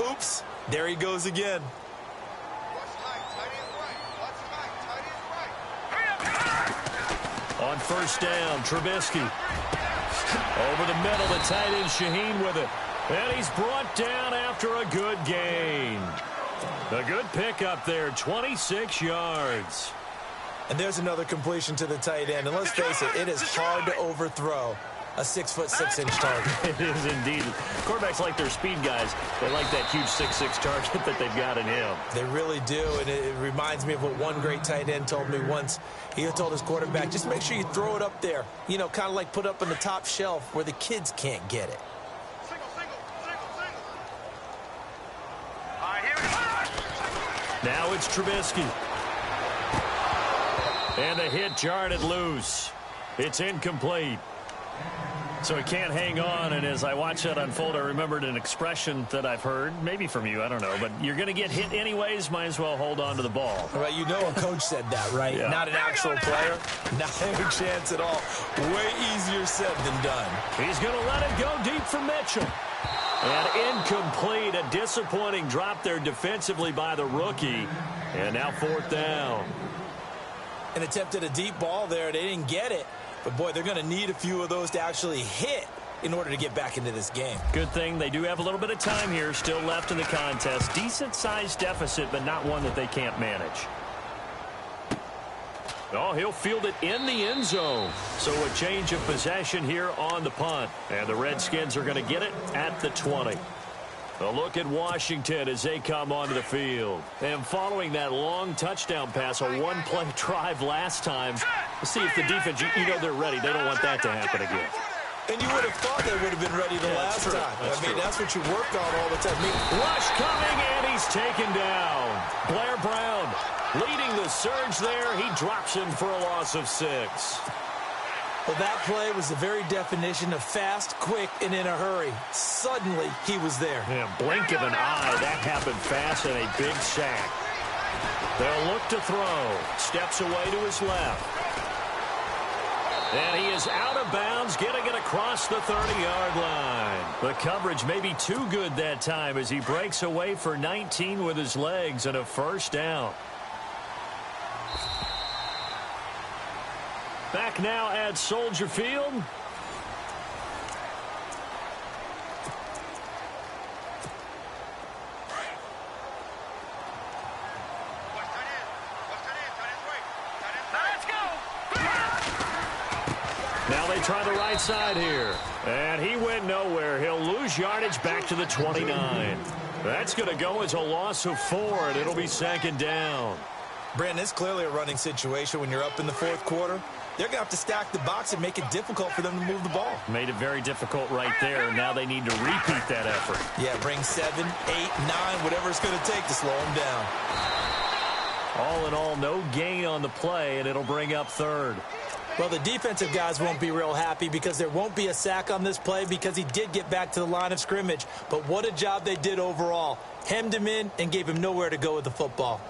Oops, there he goes again. On first down, Trubisky. Over the middle, the tight end Shaheen with it. And he's brought down after a good gain. A good pickup there, 26 yards. And there's another completion to the tight end. And let's face it, it is hard to overthrow a 6'6" target. It is indeed. Quarterbacks like their speed guys. They like that huge 6'6" target that they've got in him. They really do, and it reminds me of what one great tight end told me once. He told his quarterback, just make sure you throw it up there. You know, kind of like put up on the top shelf where the kids can't get it. Now it's Trubisky. And the hit jarred it loose. It's incomplete. So he can't hang on, and as I watch that unfold, I remembered an expression that I've heard, maybe from you, I don't know, but you're going to get hit anyways, might as well hold on to the ball. Well, you know a coach said that, right? Yeah. Not an actual player. Not a chance at all. Way easier said than done. He's going to let it go deep for Mitchell. And incomplete, a disappointing drop there defensively by the rookie. And now fourth down. An attempt at a deep ball there. They didn't get it. But, boy, they're going to need a few of those to actually hit in order to get back into this game. Good thing they do have a little bit of time here still left in the contest. Decent-sized deficit, but not one that they can't manage. Oh, he'll field it in the end zone. So a change of possession here on the punt. And the Redskins are going to get it at the 20. A look at Washington as they come onto the field. And following that long touchdown pass, a one-play drive last time, let's see if the defense, you know they're ready. They don't want that to happen again. And you would have thought they would have been ready the last time. That's what you work on all the time. Rush coming, and he's taken down. Blair Brown leading the surge there. He drops him for a loss of 6. Well, that play was the very definition of fast, quick, and in a hurry. Suddenly, he was there. Yeah, blink of an eye. That happened fast and a big sack. They'll look to throw. Steps away to his left. And he is out of bounds, getting it across the 30-yard line. The coverage may be too good that time as he breaks away for 19 with his legs and a first down. Back now at Soldier Field. Now they try the right side here. And he went nowhere. He'll lose yardage back to the 29. That's going to go as a loss of 4, and it'll be second down. Brandon, it's clearly a running situation when you're up in the fourth quarter. They're going to have to stack the box and make it difficult for them to move the ball. Made it very difficult right there. Now they need to repeat that effort. Yeah, bring 7, 8, 9, whatever it's going to take to slow them down. All in all, no gain on the play, and it'll bring up third. Well, the defensive guys won't be real happy because there won't be a sack on this play because he did get back to the line of scrimmage. But what a job they did overall. Hemmed him in and gave him nowhere to go with the football.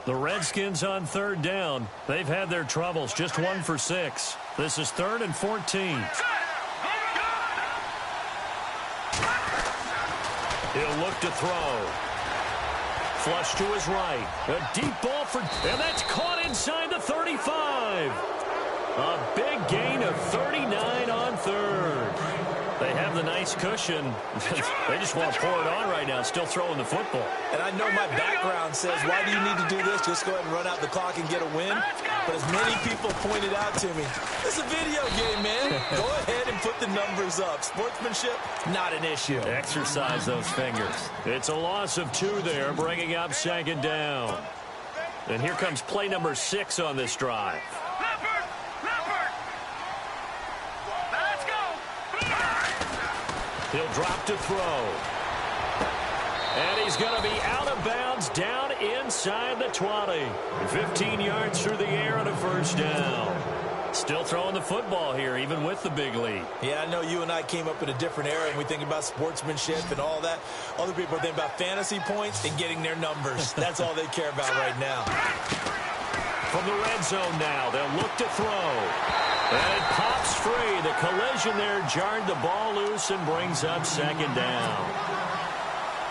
The Redskins on third down. They've had their troubles, just 1 for 6. This is 3rd and 14. He'll look to throw. Flush to his right. A deep ball for, and that's caught inside the 35. A big gain of 39 on third. They have the nice cushion. They just want to pour it on right now, still throwing the football. And I know my background says, why do you need to do this? Just go ahead and run out the clock and get a win. But as many people pointed out to me, it's a video game, man. Go ahead and put the numbers up. Sportsmanship, not an issue. Exercise those fingers. It's a loss of 2 there, bringing up 2nd down. And here comes play number 6 on this drive. Let's go. He'll drop to throw. And he's going to be out of bounds down inside the 20. 15 yards through the air and a 1st down. Still throwing the football here, even with the big lead. Yeah, I know you and I came up in a different era, and we think about sportsmanship and all that. Other people are thinking about fantasy points and getting their numbers. That's all they care about right now. From the red zone now, they'll look to throw. And it pops free. The collision there jarred the ball loose and brings up 2nd down.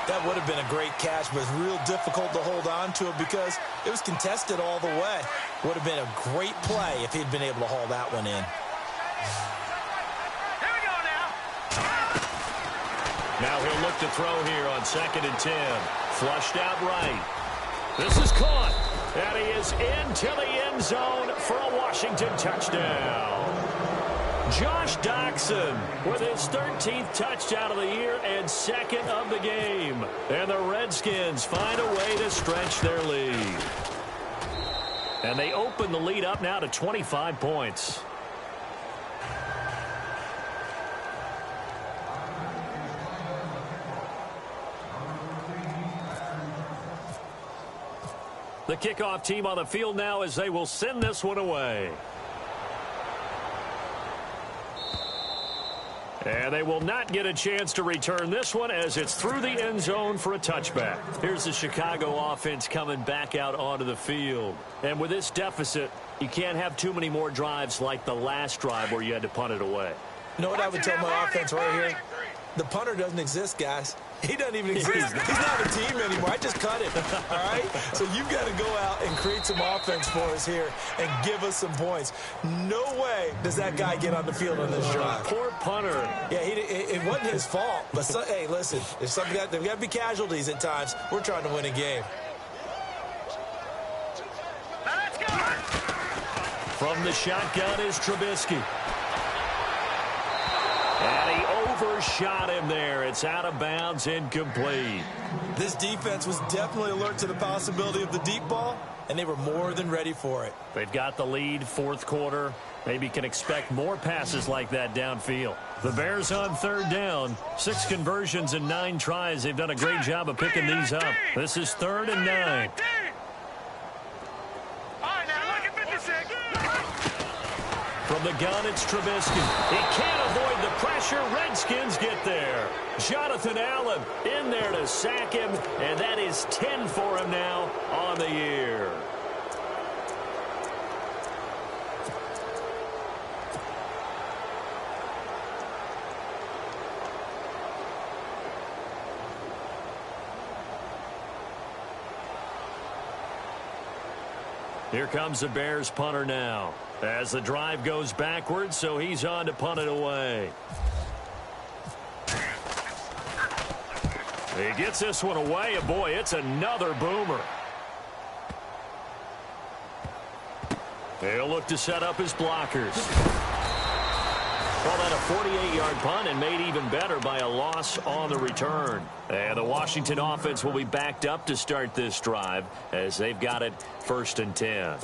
That would have been a great catch, but it's real difficult to hold on to it because it was contested all the way. Would have been a great play if he'd been able to haul that one in. Here we go now. Now he'll look to throw here on 2nd and 10. Flushed out right. This is caught. And he is into the end zone for a Washington touchdown. Josh Doxson with his 13th touchdown of the year and 2nd of the game. And the Redskins find a way to stretch their lead. And they open the lead up now to 25 points. The kickoff team on the field now as they will send this one away. And they will not get a chance to return this one as it's through the end zone for a touchback. Here's the Chicago offense coming back out onto the field. And with this deficit, you can't have too many more drives like the last drive where you had to punt it away. You know what I would tell my offense right here? The punter doesn't exist, guys. He doesn't even exist. He's not a team anymore. I just cut him, all right? So you've got to go out and create some offense for us here and give us some points. No way does that guy get on the field on this drive. Poor punter. Yeah, it wasn't his fault. But, hey, listen, there's got to be casualties at times. We're trying to win a game. Let's go. From the shotgun is Trubisky. And he overshot him there. It's out of bounds, incomplete. This defense was definitely alert to the possibility of the deep ball, and they were more than ready for it. They've got the lead, 4th quarter. Maybe can expect more passes like that downfield. The Bears on 3rd down. 6 conversions and 9 tries. They've done a great job of picking these up. This is 3rd and 9. All right, now look at 56. From the gun, it's Trubisky. He can't avoid the pressure. Redskins get there. Jonathan Allen in there to sack him, and that is 10 for him now on the year. Here comes the Bears punter now as the drive goes backwards, so he's on to punt it away. He gets this one away, and boy, it's another boomer. He'll look to set up his blockers. Well, that a 48-yard punt and made even better by a loss on the return. And the Washington offense will be backed up to start this drive as they've got it 1st and 10. Hey,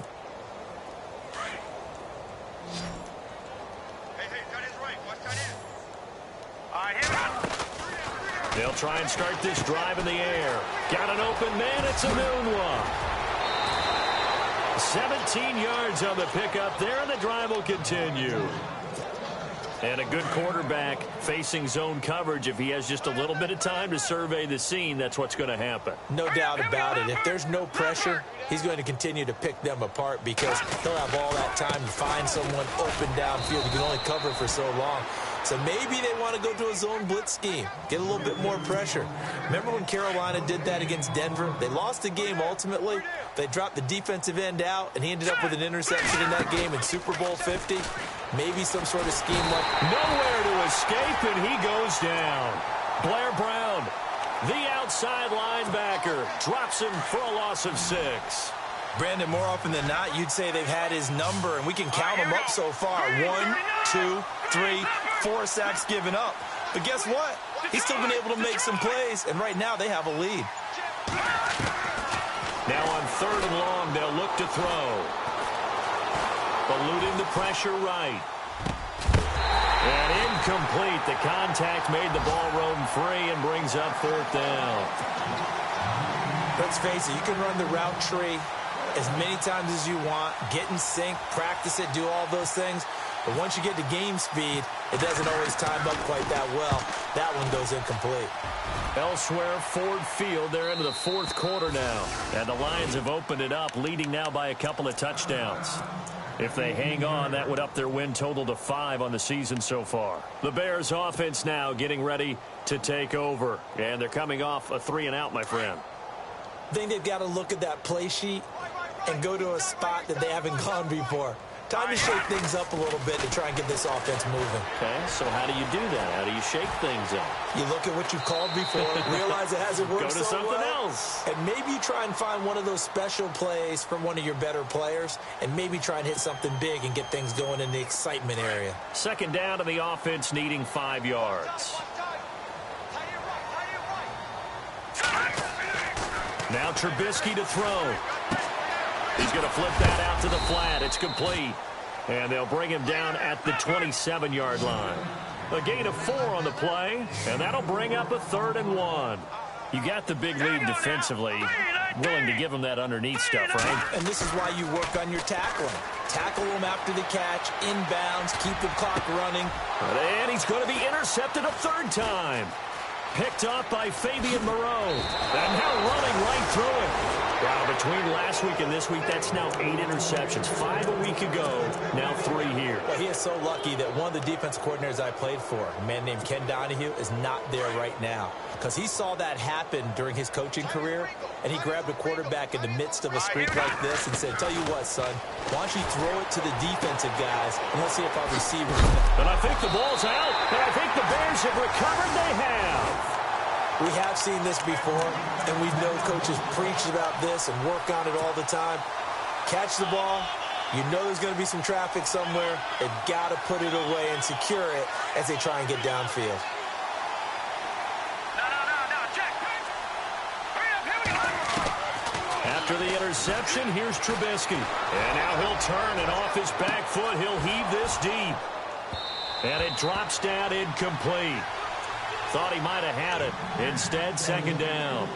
that is right. Watch that in. All right, here we go. They'll try and start this drive in the air. Got an open man. It's a moonwalk. 17 yards on the pickup there, and the drive will continue. And a good quarterback facing zone coverage. If he has just a little bit of time to survey the scene, that's what's going to happen. No doubt about it. If there's no pressure, he's going to continue to pick them apart because he'll have all that time to find someone open downfield. He can only cover for so long. So maybe they want to go to a zone blitz scheme, get a little bit more pressure. Remember when Carolina did that against Denver? They lost the game ultimately. They dropped the defensive end out, and he ended up with an interception in that game in Super Bowl 50. Maybe some sort of scheme like... Nowhere to escape, and he goes down. Blair Brown, the outside linebacker, drops him for a loss of 6. Brandon, more often than not, you'd say they've had his number, and we can count them up so far. 1, 2, 3, 4 sacks given up. But guess what? He's still been able to make some plays, and right now they have a lead. Now on 3rd and long, they'll look to throw. Eluding the pressure right. And incomplete. The contact made the ball roam free and brings up 4th down. Let's face it, you can run the route tree as many times as you want, get in sync, practice it, do all those things. But once you get to game speed, it doesn't always time up quite that well. That one goes incomplete. Elsewhere, Ford Field, they're into the 4th quarter now. And the Lions have opened it up, leading now by a couple of touchdowns. If they hang on, that would up their win total to 5 on the season so far. The Bears offense now getting ready to take over. And they're coming off a 3-and-out, my friend. I think they've got to look at that play sheet and go to a spot that they haven't gone before. Time to shake things up a little bit to try and get this offense moving. Okay, so how do you do that? How do you shake things up? You look at what you've called before, realize it hasn't worked so well. Go to something else. And maybe you try and find one of those special plays from one of your better players, and maybe try and hit something big and get things going in the excitement area. 2nd down to the offense, needing 5 yards. Now Trubisky to throw. He's going to flip that out to the flat. It's complete. And they'll bring him down at the 27-yard line. A gain of 4 on the play, and that'll bring up a 3rd and 1. You got the big lead defensively. Willing to give him that underneath stuff, right? And this is why you work on your tackling. Tackle him after the catch, inbounds, keep the clock running. And he's going to be intercepted a 3rd time. Picked off by Fabian Moreau. And now running right through it. Wow, between last week and this week, that's now 8 interceptions. 5 a week ago, now 3 here. Well, he is so lucky that one of the defense coordinators I played for, a man named Ken Donahue, is not there right now. Because he saw that happen during his coaching career, and he grabbed a quarterback in the midst of a streak like this and said, tell you what, son, why don't you throw it to the defensive guys, and let's see if our receivers... And I think the ball's out, and I think the Bears have recovered. They have. We have seen this before, and we know coaches preach about this and work on it all the time. Catch the ball. You know there's going to be some traffic somewhere. They've got to put it away and secure it as they try and get downfield. No, check. Hurry up, here we go. After the interception, here's Trubisky. And now he'll turn, and off his back foot, he'll heave this deep. And it drops down incomplete. Thought he might have had it. Instead, 2nd down.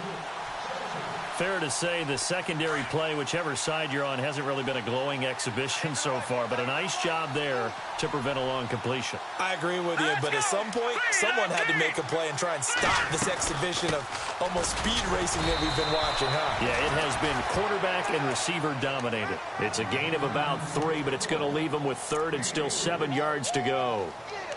Fair to say the secondary play, whichever side you're on, hasn't really been a glowing exhibition so far, but a nice job there to prevent a long completion. I agree with you, but at some point, someone had to make a play and try and stop this exhibition of almost speed racing that we've been watching, huh? Yeah, it has been quarterback and receiver dominated. It's a gain of about 3, but it's going to leave them with 3rd and still 7 yards to go.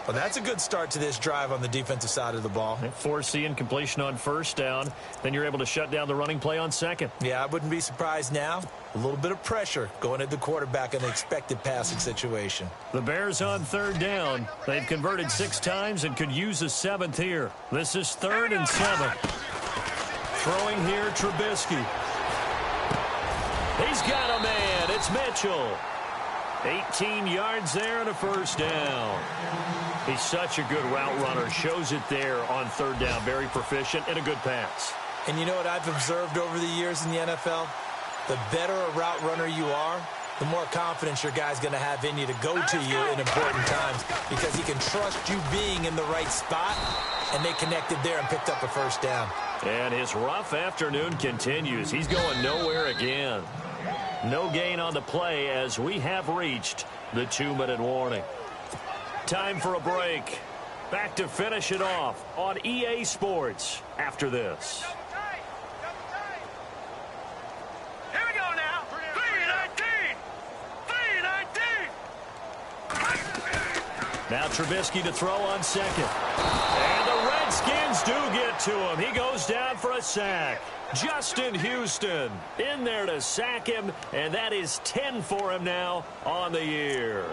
Well, that's a good start to this drive on the defensive side of the ball. Forcing incompletion on 1st down. Then you're able to shut down the running play on 2nd. Yeah, I wouldn't be surprised now. A little bit of pressure going at the quarterback in an expected passing situation. The Bears on 3rd down. They've converted 6 times and could use a 7th here. This is 3rd and 7. Throwing here, Trubisky. He's got a man. It's Mitchell. 18 yards there and a 1st down. He's such a good route runner. Shows it there on 3rd down. Very proficient and a good pass. And you know what I've observed over the years in the NFL? The better a route runner you are, the more confidence your guy's going to have in you to go to you in important times because he can trust you being in the right spot, and they connected there and picked up a 1st down. And his rough afternoon continues. He's going nowhere again. No gain on the play as we have reached the 2-minute warning. Time for a break. Back to finish it off on EA Sports after this. Here we go now. 3-19. Now Trubisky to throw on second. And the Redskins do get to him. He goes down for a sack. Justin Houston in there to sack him, and that is 10 for him now on the year.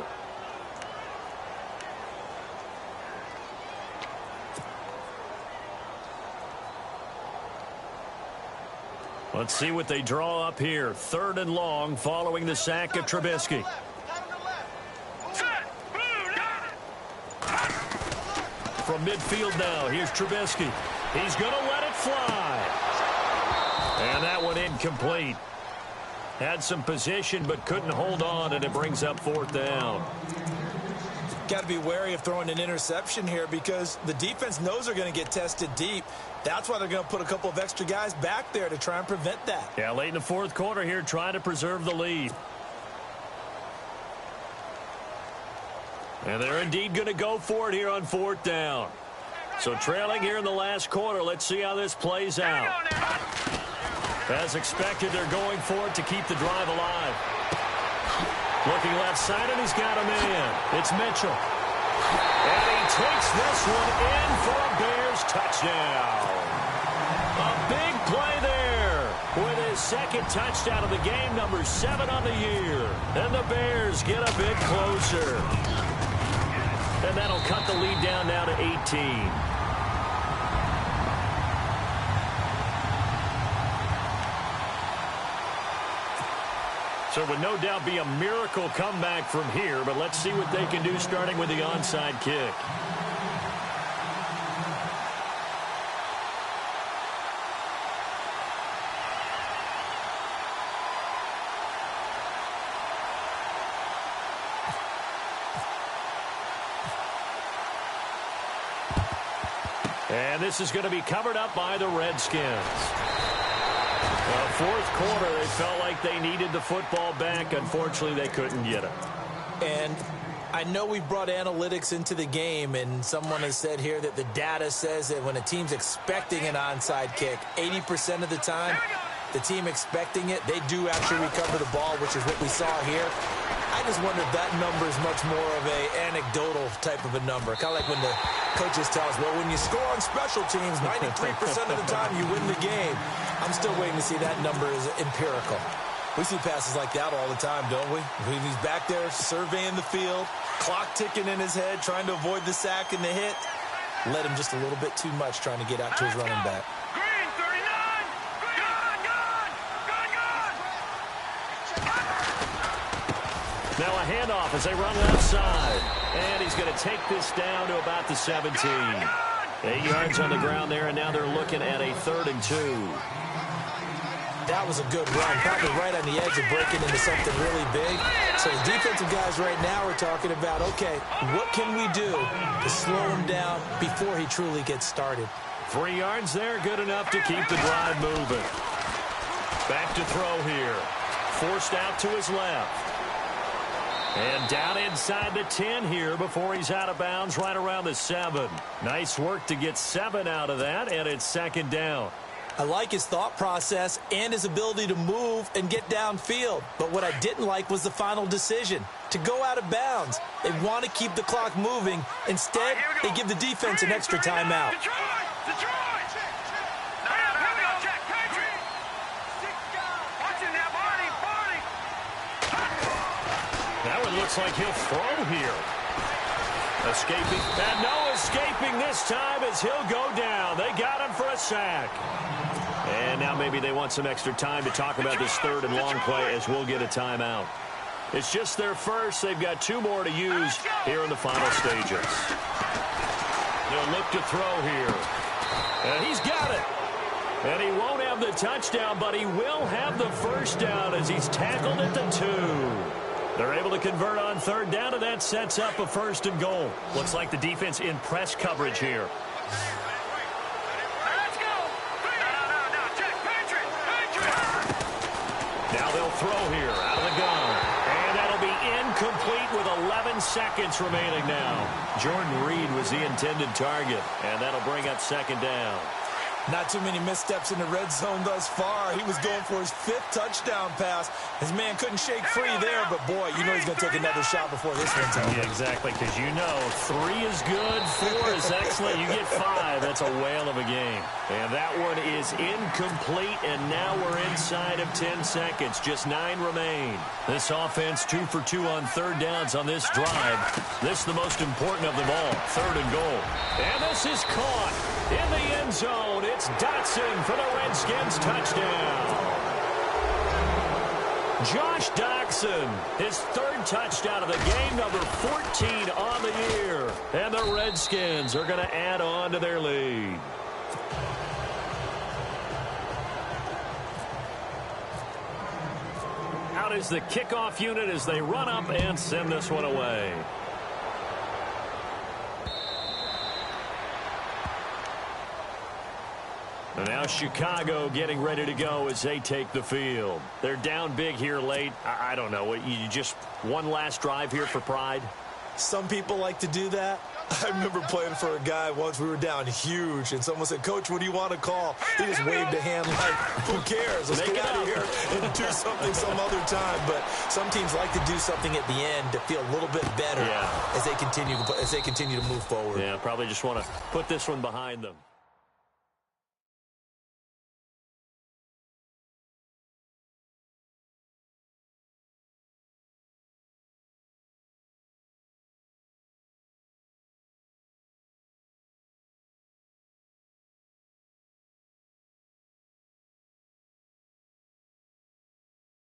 Let's see what they draw up here. 3rd and long following the sack of Trubisky. From midfield now, here's Trubisky. He's going to let it fly. And that one incomplete. Had some position but couldn't hold on, and it brings up 4th down. Got to be wary of throwing an interception here because the defense knows they're going to get tested deep. That's why they're going to put a couple of extra guys back there to try and prevent that. Yeah, late in the 4th quarter here, trying to preserve the lead. And they're indeed going to go for it here on 4th down. So trailing here in the last quarter. Let's see how this plays out. As expected, they're going for it to keep the drive alive. Looking left side, and he's got a man. It's Mitchell. And he takes this one in for a Bears touchdown. A big play there with his 2nd touchdown of the game, number 7 on the year. And the Bears get a bit closer. And that'll cut the lead down now to 18. So it would no doubt be a miracle comeback from here, but let's see what they can do starting with the onside kick. And this is going to be covered up by the Redskins. 4th quarter, they felt like they needed the football back. Unfortunately, they couldn't get it. And I know we brought analytics into the game, and someone has said here that the data says that when a team's expecting an onside kick, 80% of the time, the team expecting it, they do actually recover the ball, which is what we saw here. I just wonder if that number is much more of a anecdotal type of a number. Kind of like when the coaches tell us, well, when you score on special teams, 93% of the time you win the game. I'm still waiting to see that number is empirical. We see passes like that all the time, don't we? He's back there surveying the field, clock ticking in his head, trying to avoid the sack and the hit. Led him just a little bit too much trying to get out to his running back. Green, 39! Now a handoff as they run left side. And he's going to take this down to about the 17. 8 yards on the ground there, and now they're looking at a 3rd and 2. That was a good run, probably right on the edge of breaking into something really big. So the defensive guys right now are talking about, okay, what can we do to slow him down before he truly gets started? 3 yards there, good enough to keep the drive moving. Back to throw here. Forced out to his left. And down inside the 10 here before he's out of bounds right around the 7. Nice work to get 7 out of that, and it's 2nd down. I like his thought process and his ability to move and get downfield. But what I didn't like was the final decision, to go out of bounds. They want to keep the clock moving. Instead, they give the defense an extra timeout. That one looks like he'll throw here. Escaping, and no escaping this time as he'll go down. They got him for a sack. And now maybe they want some extra time to talk about this 3rd and long play as we'll get a timeout. It's just their first. They've got 2 more to use here in the final stages. They'll look to throw here. And he's got it. And he won't have the touchdown, but he will have the first down as he's tackled at the 2. They're able to convert on 3rd down, and that sets up a 1st and goal. Looks like the defense in press coverage here. Now they'll throw here out of the gun. And that'll be incomplete with 11 seconds remaining now. Jordan Reed was the intended target, and that'll bring up 2nd down. Not too many missteps in the red zone thus far. He was going for his 5th touchdown pass. His man couldn't shake free there, but boy, you know he's going to take another shot before this one's over. Yeah, exactly, because you know 3 is good, 4 is excellent. You get 5, that's a whale of a game. And that one is incomplete, and now we're inside of 10 seconds. Just 9 remain. This offense 2 for 2 on 3rd downs on this drive. This is the most important of them all, 3rd and goal. And this is caught in the end zone. It's Dotson for the Redskins touchdown. Josh Dotson, his 3rd touchdown of the game, number 14 on the year. And the Redskins are going to add on to their lead. Out is the kickoff unit as they run up and send this one away. And now Chicago getting ready to go as they take the field. They're down big here late. I don't know. You just one last drive here for pride? Some people like to do that. I remember playing for a guy once. We were down huge, and someone said, "Coach, what do you want to call?" He just waved a hand like, "Who cares? Let's get out of here and do something some other time." But some teams like to do something at the end to feel a little bit better as they continue to move forward. Yeah, probably just want to put this one behind them.